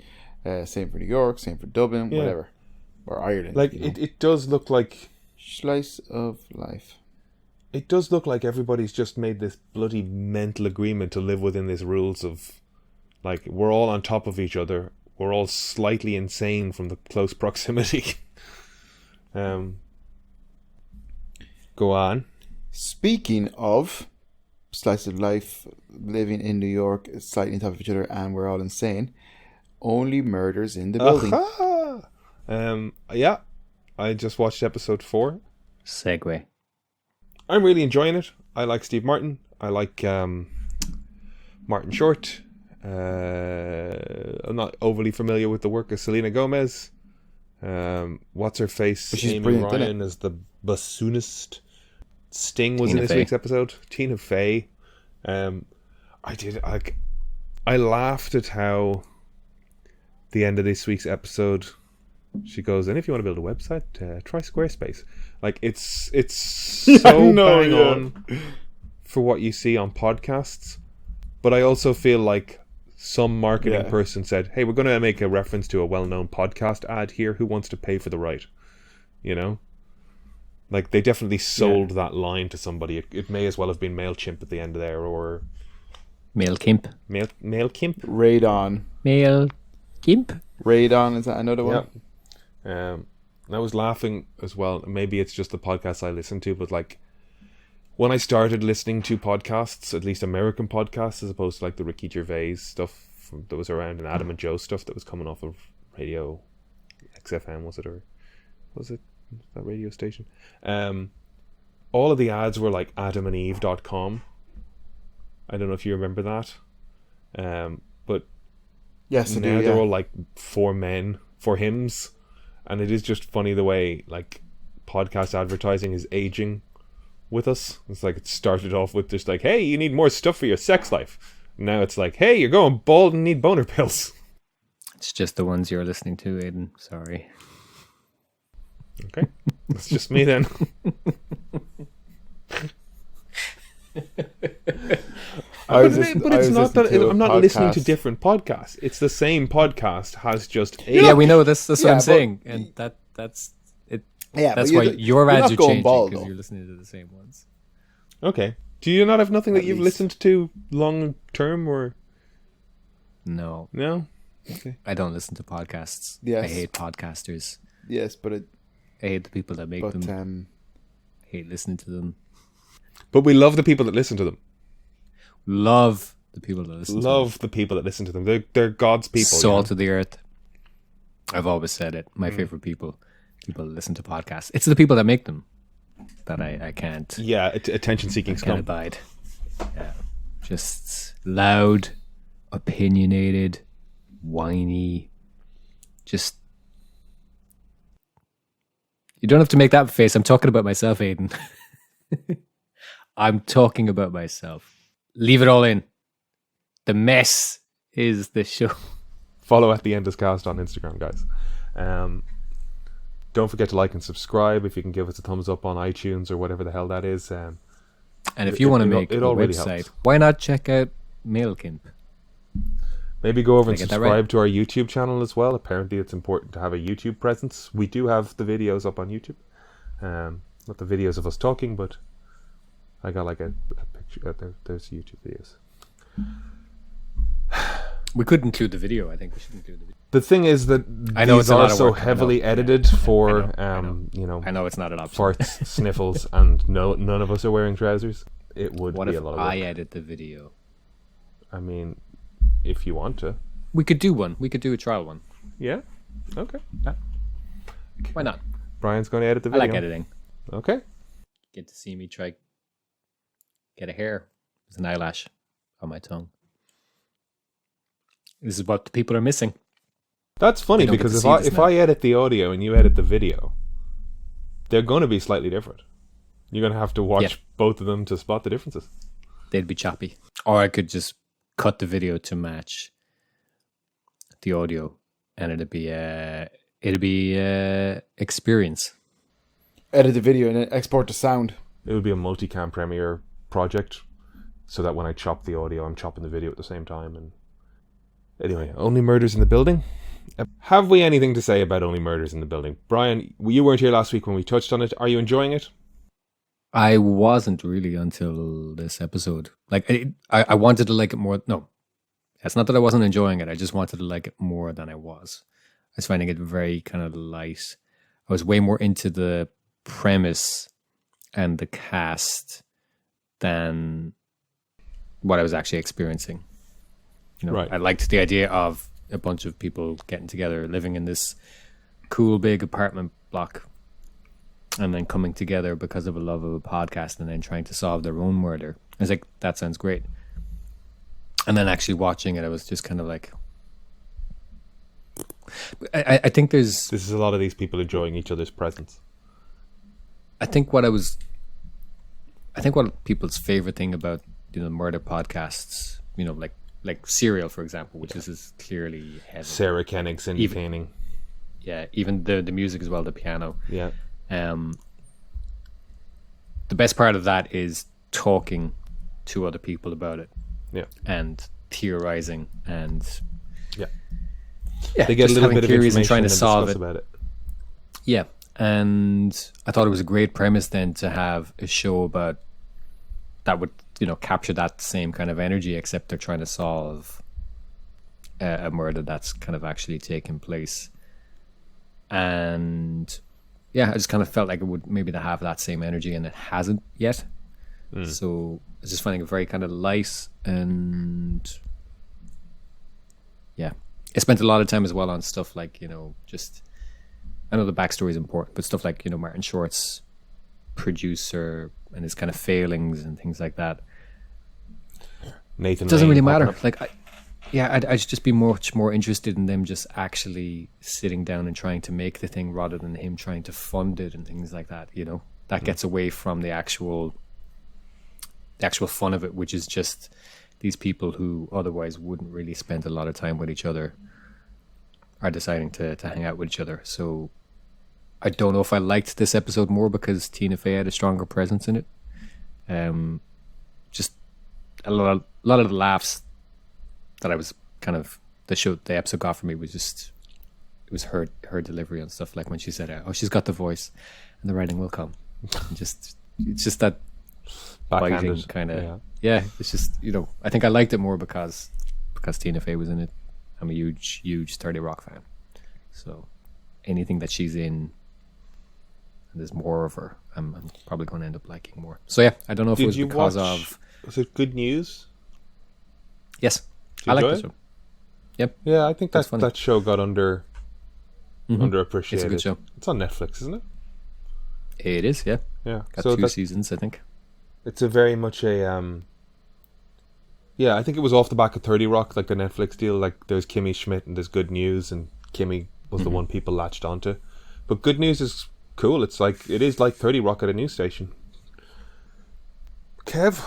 Same for New York, same for Dublin, whatever, or Ireland. Like it does look like slice of life. It does look like everybody's just made this bloody mental agreement to live within these rules of like we're all on top of each other. We're all slightly insane from the close proximity. Go on. Speaking of slice of life, living in New York, slightly on top of each other, and we're all insane. Only murders in the building. Yeah, I just watched episode 4. Segue. I'm really enjoying it. I like Steve Martin. I like Martin Short. I'm not overly familiar with the work of Selena Gomez. What's her face? Amy Ryan as the bassoonist. Sting was in this week's episode. Tina Fey. I laughed at how the end of this week's episode she goes, and if you want to build a website, try Squarespace. Like it's so bang on for what you see on podcasts, but I also feel like some marketing person said, hey, we're going to make a reference to a well-known podcast ad here. Who wants to pay for the right? You know? Like, they definitely sold that line to somebody. It may as well have been MailChimp at the end there, or... MailChimp. MailChimp? Radon. MailChimp? Radon, is that another one? Yeah. I was laughing as well. Maybe it's just the podcasts I listen to, but like, when I started listening to podcasts, at least American podcasts, as opposed to like the Ricky Gervais stuff that was around, and Adam and Joe stuff that was coming off of Radio XFM, was it? Or was it that radio station? All of the ads were like adamandeve.com. I don't know if you remember that. But yes, now they're all like for men, for hymns. And it is just funny the way like podcast advertising is aging with us. It's like it started off with just like, hey, you need more stuff for your sex life. Now it's like, hey, you're going bald and need boner pills. It's just the ones you're listening to, Aidan. Sorry. Okay. That's just me then. I'm not listening to different podcasts. It's the same podcast has just we know this. That's what I'm saying, and that's it. Yeah, that's why your ads are changing because you're listening to the same ones. Okay. Do you not have nothing that you've listened to long term, or no? Okay. I don't listen to podcasts. Yes. I hate podcasters. Yes, but I hate the people that make them. I hate listening to them. But we love the people that listen to them. Love the people that listen to them. Love the people that listen to them. They're God's people. Salt of the earth. I've always said it. My favorite people that listen to podcasts. It's the people that make them that I can't. Yeah, attention-seeking scum. Can't abide. Yeah. Just loud, opinionated, whiny. Just... You don't have to make that face. I'm talking about myself, Aidan. I'm talking about myself. Leave it all in. The mess is the show. Follow at the Endless Cast on Instagram, guys. Don't forget to like and subscribe. If you can give us a thumbs up on iTunes or whatever the hell that is. And if you want to make a website, why not check out MailChimp? Maybe go over and subscribe to our YouTube channel as well. Apparently it's important to have a YouTube presence. We do have the videos up on YouTube. Not the videos of us talking, but I got like a picture. There's YouTube videos. We could include the video. I think we should include the video. The thing is that I know these are so heavily edited for, I know it's not an option. Farts, sniffles, and none of us are wearing trousers. It would be a lot of work. What if I edit the video? I mean, if you want to. We could do one. We could do a trial one. Yeah? Okay. Yeah. Why not? Brian's going to edit the video. I like editing. Okay. Get to see me try get a hair. There's an eyelash on my tongue. This is what the people are missing. That's funny because if I edit the audio and you edit the video, they're going to be slightly different. You're going to have to watch both of them to spot the differences. They'd be choppy. Or I could just cut the video to match the audio, and it'd be experience. Edit the video and then export the sound. It would be a multicam Premiere project, so that when I chop the audio, I'm chopping the video at the same time. And anyway, Only Murders in the Building. Have we anything to say about Only Murders in the Building? Brian, you weren't here last week when we touched on it. Are you enjoying it? I wasn't really until this episode. Like, I wanted to like it more. No, it's not that I wasn't enjoying it. I just wanted to like it more than I was. I was finding it very kind of light. I was way more into the premise and the cast than what I was actually experiencing. You know, right. I liked the idea of a bunch of people getting together, living in this cool big apartment block, and then coming together because of a love of a podcast, and then trying to solve their own murder. I was like, that sounds great. And then actually watching it, I was just kind of like, I think there's... This is a lot of these people enjoying each other's presence. I think what people's favorite thing about, you know, murder podcasts, you know, like Serial, for example, which is clearly heavy. Sarah Koenig's entertaining. Yeah, even the music as well, the piano. Yeah. The best part of that is talking to other people about it. Yeah. And theorizing and they get a little bit of information and trying to and solve discuss it. about it. Yeah. And I thought it was a great premise then to have a show about that would, you know, capture that same kind of energy, except they're trying to solve a murder that's kind of actually taken place. And yeah, I just kind of felt like it would maybe to have that same energy, and it hasn't yet. So I was just finding it very kind of light, and yeah, I spent a lot of time as well on stuff like, you know, just, I know the backstory is important, but stuff like, you know, Martin Short's producer and his kind of failings and things like that. Nathan, it doesn't Lane really matter. up. Like, I'd just be much more interested in them just actually sitting down and trying to make the thing, rather than him trying to fund it and things like that. You know, that gets away from the actual fun of it, which is just these people who otherwise wouldn't really spend a lot of time with each other are deciding to hang out with each other. So I don't know if I liked this episode more because Tina Fey had a stronger presence in it. Just a lot of the laughs that I was kind of the episode got for me was just, it was her delivery and stuff, like when she said, "Oh, she's got the voice, and the writing will come." And it's just that biting kind of It's just, you know, I think I liked it more because Tina Fey was in it. I'm a huge 30 Rock fan, so anything that she's in and there's more of her, I'm probably going to end up liking more. So yeah, I don't know if it was because of... Was it Good News? Yes, I like this one. Yep. Yeah, I think that show got underappreciated. It's a good show. It's on Netflix, isn't it? It is, yeah. Yeah. Got 2 seasons, I think. It's a very much a I think it was off the back of 30 Rock, like the Netflix deal. Like there's Kimmy Schmidt and there's Good News, and Kimmy was the one people latched onto. But Good News is cool. It is like 30 Rock at a news station. Kev,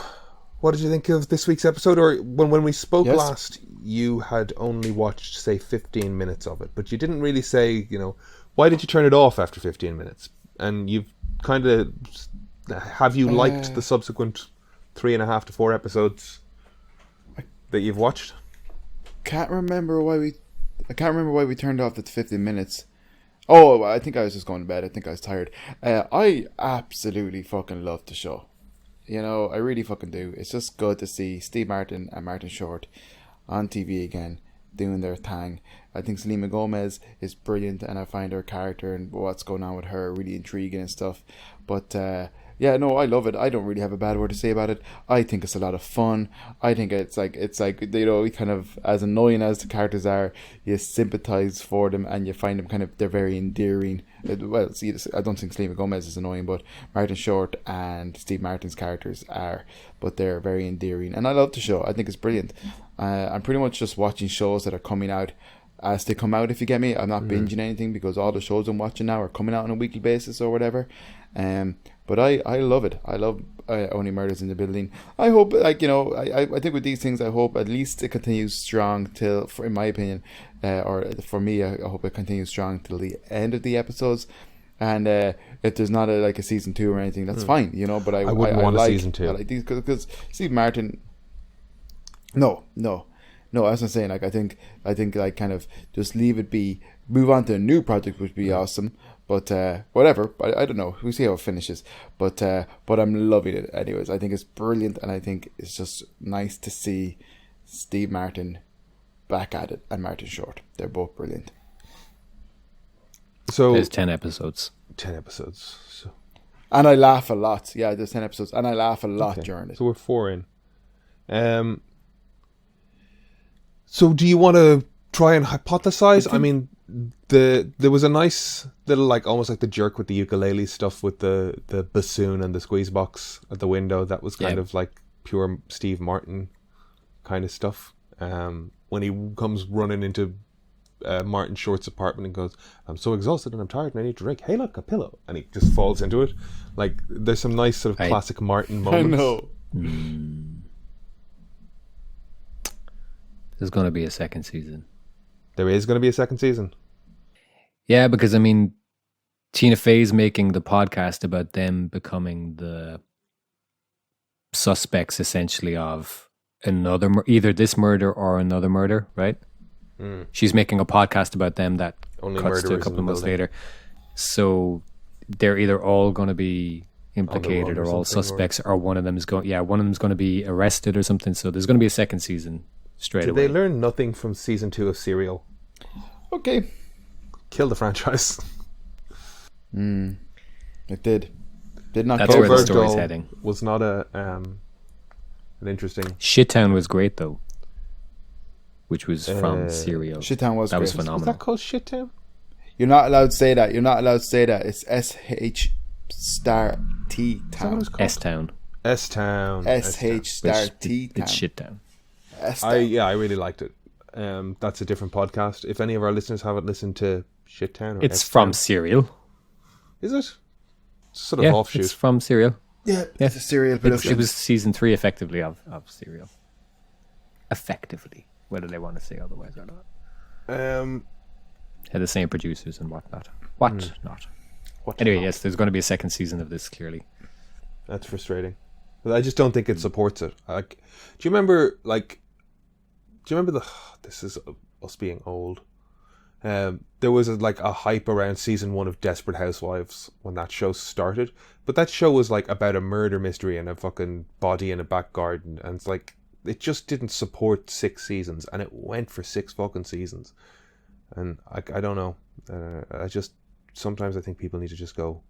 what did you think of this week's episode? Or when we spoke last, you had only watched, say, 15 minutes of it, but you didn't really say, you know, why did you turn it off after 15 minutes? And you've kind of... Have you liked the subsequent 3.5 to 4 episodes that you've watched? I can't remember why we turned off at 15 minutes. Oh, I think I was just going to bed. I think I was tired. I absolutely fucking love the show. You know, I really fucking do. It's just good to see Steve Martin and Martin Short on TV again, doing their thing. I think Selena Gomez is brilliant, and I find her character and what's going on with her really intriguing and stuff. But Yeah, no, I love it. I don't really have a bad word to say about it. I think it's a lot of fun. I think it's like kind of, as annoying as the characters are, you sympathize for them and you find them kind of, they're very endearing. Well, see, I don't think Selena Gomez is annoying, but Martin Short and Steve Martin's characters are, but they're very endearing, and I love the show. I think it's brilliant. I'm pretty much just watching shows that are coming out as they come out, if you get me. I'm not binging anything because all the shows I'm watching now are coming out on a weekly basis or whatever. But I love it. I love Only Murders in the Building. I hope, I think with these things, I hope at least it continues strong till, in my opinion, or for me, I hope it continues strong till the end of the episodes. And if there's not a season 2 or anything, that's fine, But I wouldn't want a season 2. I like these because Steve Martin. No. As I'm saying, I think kind of just leave it be. Move on to a new project would be awesome. But whatever, I don't know. We'll see how it finishes. But I'm loving it anyways. I think it's brilliant, and I think it's just nice to see Steve Martin back at it and Martin Short. They're both brilliant. So there's 10 episodes. 10 episodes. So. And I laugh a lot. Yeah, there's 10 episodes, and I laugh a lot during it. So we're 4 in. So do you want to try and hypothesize? I mean, there was a nice little, almost like the Jerk with the ukulele stuff with the bassoon and the squeeze box at the window. That was kind of like pure Steve Martin kind of stuff. When he comes running into Martin Short's apartment and goes, "I'm so exhausted and I'm tired and I need to drink. Hey, look, a pillow." And he just falls into it. There's some nice sort of classic Martin moments. I know. There's going to be a second season. There is going to be a second season. Yeah, because Tina Fey's making the podcast about them becoming the suspects, essentially, of either this murder or another murder, right? She's making a podcast about them that Only cuts to a couple of months later. So they're either all going to be implicated or all suspects, or one of them is going to be arrested or something. So there's going to be a second season straight away. Did they learn nothing from season 2 of Serial? Okay. Kill the franchise. It did. Did not. That's where the story's heading. Was not an interesting. Shittown was great though, which was from Serial. Shittown was that great. was phenomenal. Was that called Shittown? You're not allowed to say that. It's SH star T town. S-Town. S-Town. SH star T town. It's Shittown. I really liked it. That's a different podcast. If any of our listeners haven't listened to Shittown, it's from Serial. Is it? It's sort of offshoot. It's from Serial. Yeah, it's a Serial production. It was season 3, effectively, of Serial. Effectively, whether they want to say otherwise or not. Had the same producers and whatnot. Anyway, yes, there's going to be a second season of this. Clearly, that's frustrating. But I just don't think it supports it. Do you remember? This is us being old. There was a hype around season 1 of Desperate Housewives when that show started, but that show was about a murder mystery and a fucking body in a back garden, and it's it just didn't support 6 seasons, and it went for 6 fucking seasons, and I don't know. Sometimes I think people need to just go,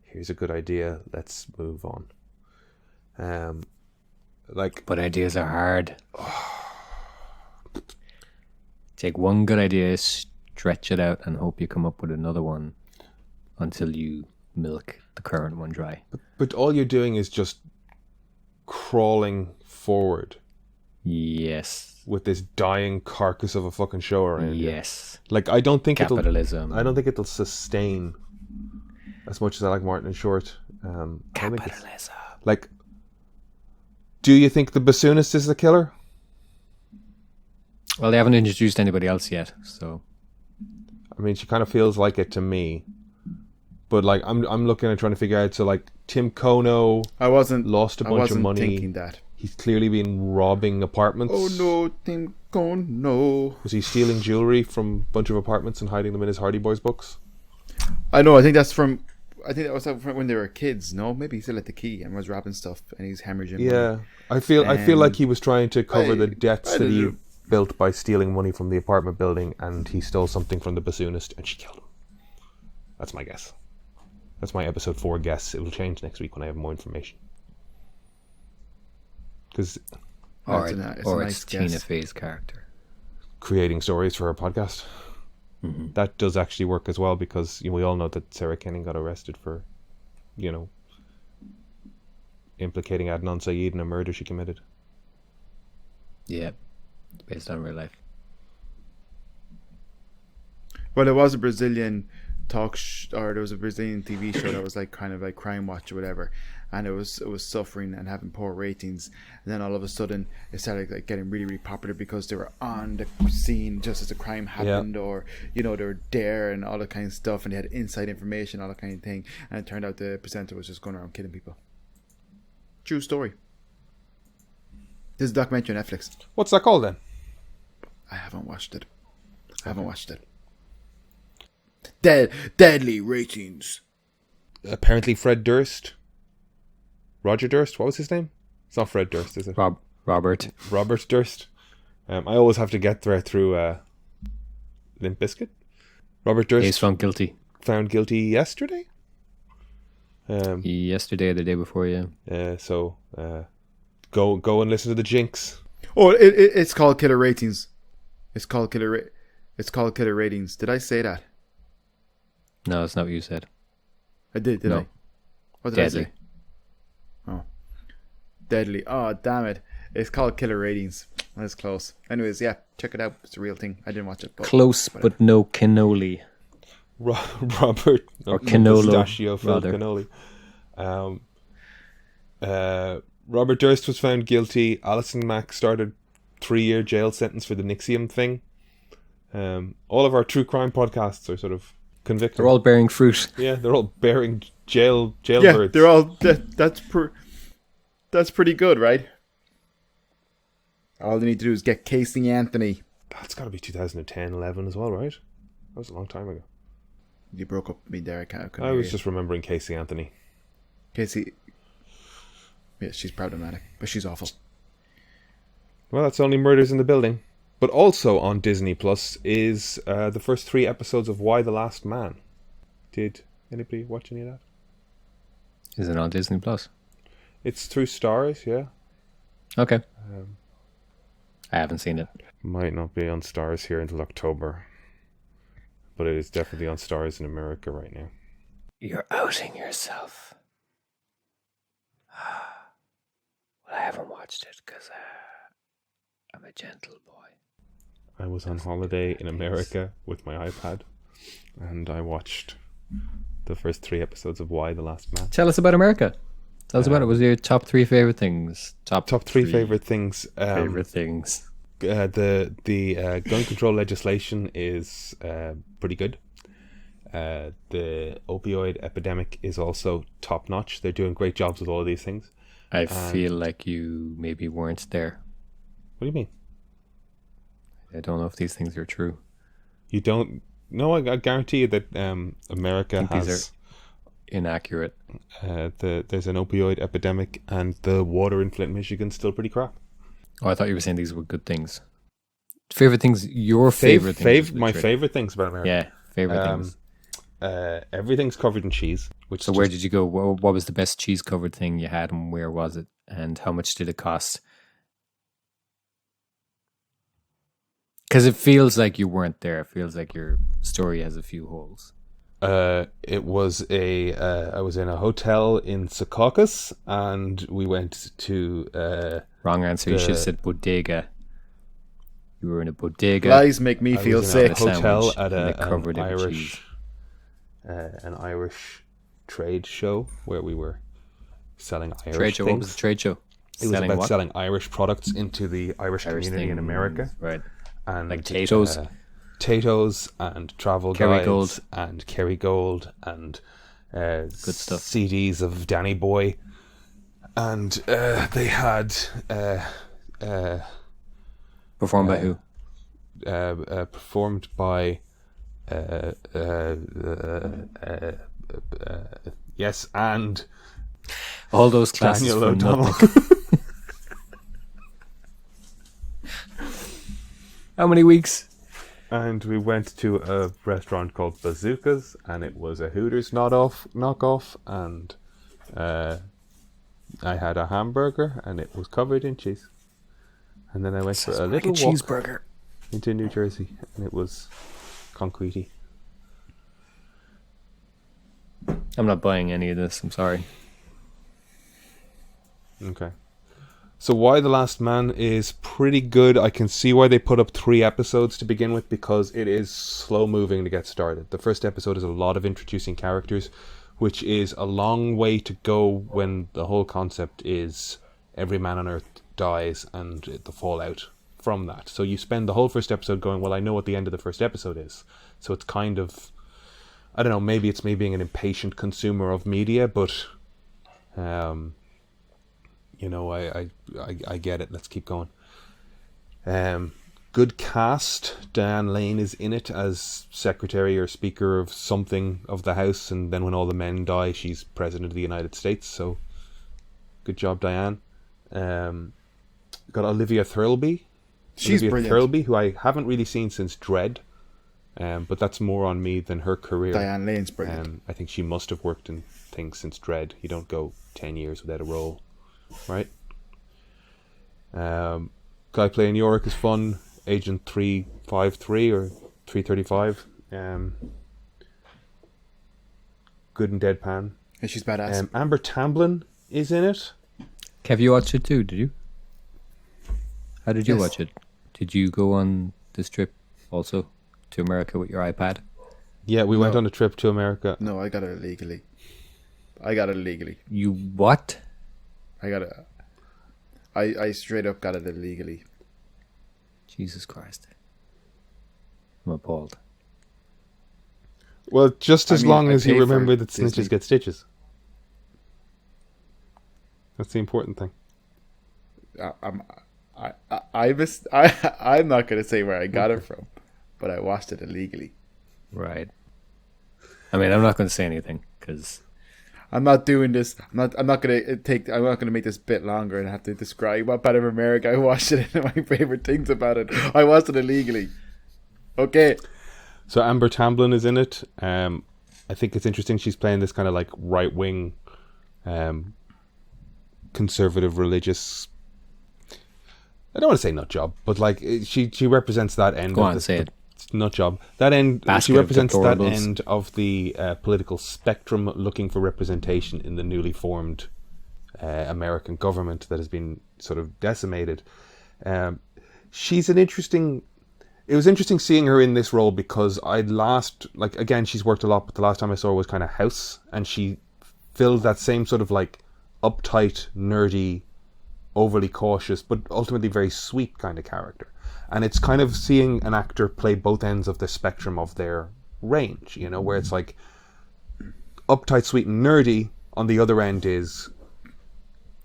here's a good idea, let's move on. But ideas are hard. Take one good idea, stretch it out, and hope you come up with another one until you milk the current one dry. But all you're doing is just crawling forward. Yes. With this dying carcass of a fucking show around you. Yes. I don't think capitalism. I don't think it'll sustain as much as I like Martin and Short. Capitalism. Do you think the bassoonist is the killer? Well, they haven't introduced anybody else yet, so. I mean, she kind of feels like it to me, but I'm looking at trying to figure out. So Tim Kono, lost a bunch of money. Thinking that he's clearly been robbing apartments. Oh no, Tim Kono! Was he stealing jewelry from a bunch of apartments and hiding them in his Hardy Boys books? I know. I think that was from when they were kids. No, maybe he still had the key and was robbing stuff, and he's hemorrhaging. Yeah, money. I feel like he was trying to cover the debts that he built by stealing money from the apartment building, and he stole something from the bassoonist and she killed him. That's my guess. That's my episode 4 guess. It'll change next week when I have more information. Because Or It's a it's nice Tina guess. Fey's character. creating stories for our podcast. Mm-hmm. That does actually work as well, because we all know that Sarah Kenning got arrested for, implicating Adnan Syed in a murder she committed. Yeah, based on real life. Well, there was a Brazilian or there was a Brazilian TV show that was like kind of like Crime Watch or whatever, and it was suffering and having poor ratings, and then all of a sudden it started like getting really, really popular because they were on the scene just as the crime happened, or they were there and all that kind of stuff, and they had inside information, all that kind of thing, and it turned out the presenter was just going around killing people. True story. This is a documentary on Netflix. What's that called then? I haven't watched it. Deadly ratings. Apparently Fred Durst. Roger Durst, what was his name? It's not Fred Durst, is it? Robert. Robert Durst. I always have to get there through Limp Bizkit. Robert Durst. He's found guilty. Found guilty yesterday? Yesterday or the day before, yeah. So go and listen to the Jinx. Oh, it's called Killer Ratings. It's called Killer Ratings. Did I say that? No, that's not what you said. I did No. I? What did Deadly. I say? Oh. Deadly. Oh, damn it. It's called Killer Ratings. That's close. Anyways, yeah, check it out. It's a real thing. I didn't watch it. But Close, whatever. but no cannoli. Robert Or cannolo, pistachio filled rather. cannoli. Robert Durst was found guilty. Alison Mack started 3-year jail sentence for the Nixium thing. All of our true crime podcasts are sort of convicted. They're all bearing fruit. Yeah, they're all bearing jail yeah, birds. they're all. That's pretty good, right? All they need to do is get Casey Anthony. That's got to be 2010, 11 as well, right? That was a long time ago. You broke up with me there. I was just remembering Casey Anthony. Casey. Yeah, she's problematic, but she's awful. Well, that's only Murders in the Building. But also on Disney Plus is the first 3 episodes of Why the Last Man. Did anybody watch any of that? Is it on Disney Plus? It's through Stars, yeah. Okay. I haven't seen it. Might not be on Stars here until October. But it is definitely on Stars in America right now. You're outing yourself. Well, I haven't watched it because I'm a gentle boy. I was on holiday in America with my iPad, and I watched the first 3 episodes of Why the Last Man. Tell us about America. Tell us about it. Was your top 3 favorite things? Top 3 favorite things. Favorite things. The gun control legislation is pretty good. The opioid epidemic is also top notch. They're doing great jobs with all of these things. I feel like you maybe weren't there. What do you mean? I don't know if these things are true. You don't? No, I guarantee you that America I think has. these are inaccurate. There's an opioid epidemic, and the water in Flint, Michigan, is still pretty crap. Oh, I thought you were saying these were good things. Favorite things? Your favorite things? My favorite things about America. Yeah, favorite things. Everything's covered in cheese. So where did you go? What was the best cheese covered thing you had, and where was it? And how much did it cost? Because it feels like you weren't there. It feels like your story has a few holes. It was I was in a hotel in Secaucus, and we went to Wrong answer. You should have said bodega. You were in a bodega. Lies make me feel was in a sick. hotel Sandwich, at and they covered it with cheese. an Irish trade show where we were selling Irish Trade show. things. What was the trade show? It was about selling Irish products into the Irish community in things, America. right? And Like potatoes. Potatoes and travel Kerrygold. guides and Kerrygold and Good stuff. CDs of Danny Boy, and they had Performed by who? performed by yes, and All those classes Daniel for O'Donnell. nothing. How many weeks? and we went to a restaurant called Bazookas, and it was a Hooters knockoff, and I had a hamburger, and it was covered in cheese. And then I went for a little walk cheeseburger into New Jersey, and it was concretey. I'm not buying any of this. I'm sorry. Okay. So Why the Last Man is pretty good. I can see why they put up 3 episodes to begin with, because it is slow moving to get started. The first episode is a lot of introducing characters, which is a long way to go when the whole concept is every man on Earth dies and the fallout from that. So you spend the whole first episode going, well, I know what the end of the first episode is. So it's kind of, I don't know, maybe it's me being an impatient consumer of media, but you know, I get it. Let's keep going. Good cast. Diane Lane is in it as secretary or speaker of something of the house, and then when all the men die, she's president of the United States. So, good job, Diane. Got Olivia Thirlby. She's brilliant. Thirlby, who I haven't really seen since Dread, but that's more on me than her career. Diane Lane's brilliant. I think she must have worked in things since Dread. You don't go 10 years without a role. Right. Guy playing Yorick is fun. Agent 353 or 335. Good and deadpan. And she's badass. Amber Tamblyn is in it. Kev, you watched it too, did you? How did you Yes. watch it? Did you go on this trip also to America with your iPad? Yeah, we went No. on a trip to America. No, I got it illegally. You what? I straight up got it illegally. Jesus Christ. I'm appalled. Well, just as long I as you paid for remember that Disney. snitches get stitches. That's the important thing. I'm not going to say where I got it from, but I watched it illegally. Right. I mean, I'm not going to say anything because I'm not doing this. I'm not going to make this bit longer and have to describe what part of America I watched it and my favorite things about it. I watched it illegally. Okay. So Amber Tamblyn is in it. I think it's interesting. She's playing this kind of like right wing, conservative religious. I don't want to say nut job, but like she represents that end. Go of on, the, say it. Nut job. That end. Basket she of represents that deplorables. end of the political spectrum, looking for representation in the newly formed American government that has been sort of decimated. She's an interesting. It was interesting seeing her in this role because again, she's worked a lot, but the last time I saw her was kind of House, and she filled that same sort of like uptight, nerdy, overly cautious, but ultimately very sweet kind of character. And it's kind of seeing an actor play both ends of the spectrum of their range, you know, where it's like uptight, sweet, and nerdy. On the other end is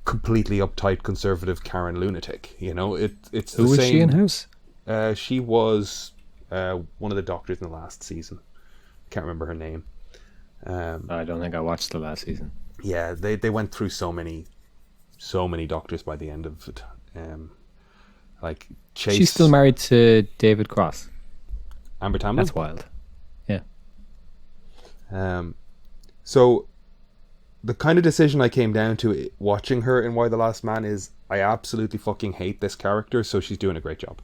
completely uptight, conservative Karen lunatic. You know, it's who the was same. she in House? She was one of the doctors in the last season. Can't remember her name. I don't think I watched the last season. Yeah, they went through so many doctors by the end of it. Like Chase. She's still married to David Cross. Amber Tamblyn. That's wild. Yeah. So the kind of decision I came down to watching her in Why the Last Man is I absolutely fucking hate this character, so she's doing a great job.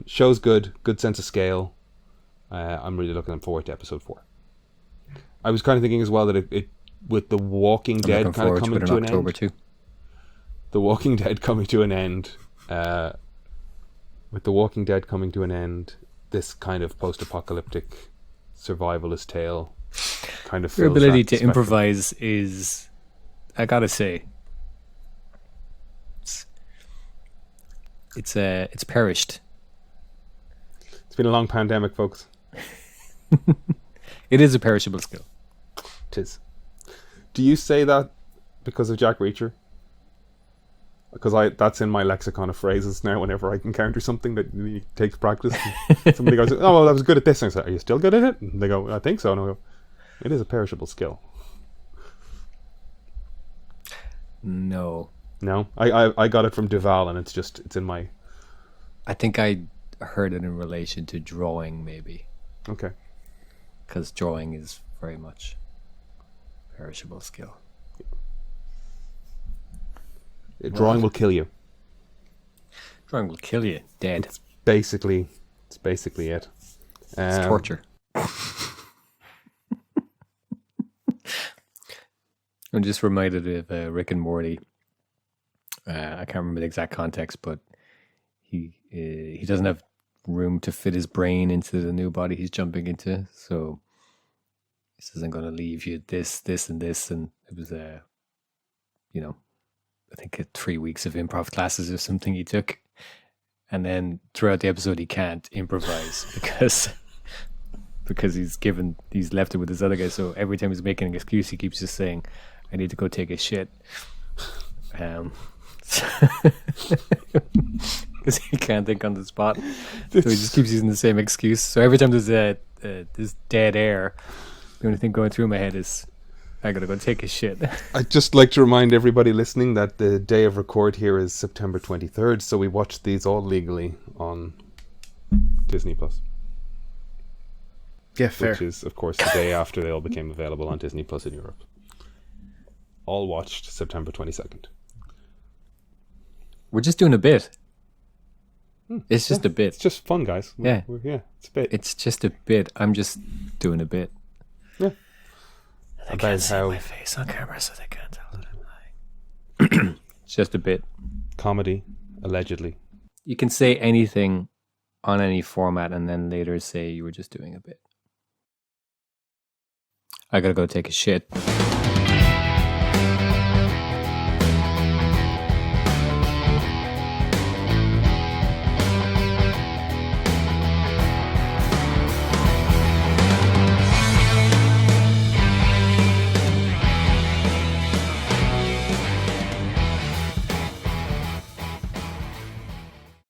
Show's good sense of scale. I'm really looking forward to episode 4. I was kind of thinking as well that it with The Walking Dead looking kind of forward to coming it to in an October end. too. The Walking Dead coming to an end. With The Walking Dead coming to an end, this kind of post-apocalyptic survivalist tale kind of Your fills ability that to spectrum. improvise is, I gotta say, it's perished. It's been a long pandemic, folks. It is a perishable skill. Tis. Do you say that because of Jack Reacher? Because that's in my lexicon of phrases now. Whenever I encounter something that takes practice, and somebody goes, "Oh, well, I was good at this." And I say, "Are you still good at it?" And they go, "I think so." And I go, "It is a perishable skill." No. No, I got it from Duval, and it's in my I think I heard it in relation to drawing, maybe. Okay. Because drawing is very much perishable skill. Drawing will kill you. Drawing will kill you. Dead. It's basically it. It's torture. I'm just reminded of Rick and Morty. I can't remember the exact context, but he doesn't have room to fit his brain into the new body he's jumping into, so he says, "I'm going to leave you this, and this," and it was I think 3 weeks of improv classes or something he took, and then throughout the episode he can't improvise because he's left it with this other guy. So every time he's making an excuse, he keeps just saying, "I need to go take a shit," because he can't think on the spot. So he just keeps using the same excuse. So every time there's this dead air, the only thing going through my head is, I gotta go take a shit. I'd just like to remind everybody listening that the day of record here is September 23rd, so we watched these all legally on Disney Plus. Yeah, fair. Which is, of course, the day after they all became available on Disney Plus in Europe. All watched September 22nd. We're just doing a bit. It's just a bit. It's just fun, guys. Yeah, it's a bit. It's just a bit. I'm just doing a bit. Yeah. They can't see my face on camera, so they can't tell that I'm lying. It's just a bit. Comedy, allegedly. You can say anything on any format and then later say you were just doing a bit. I gotta go take a shit.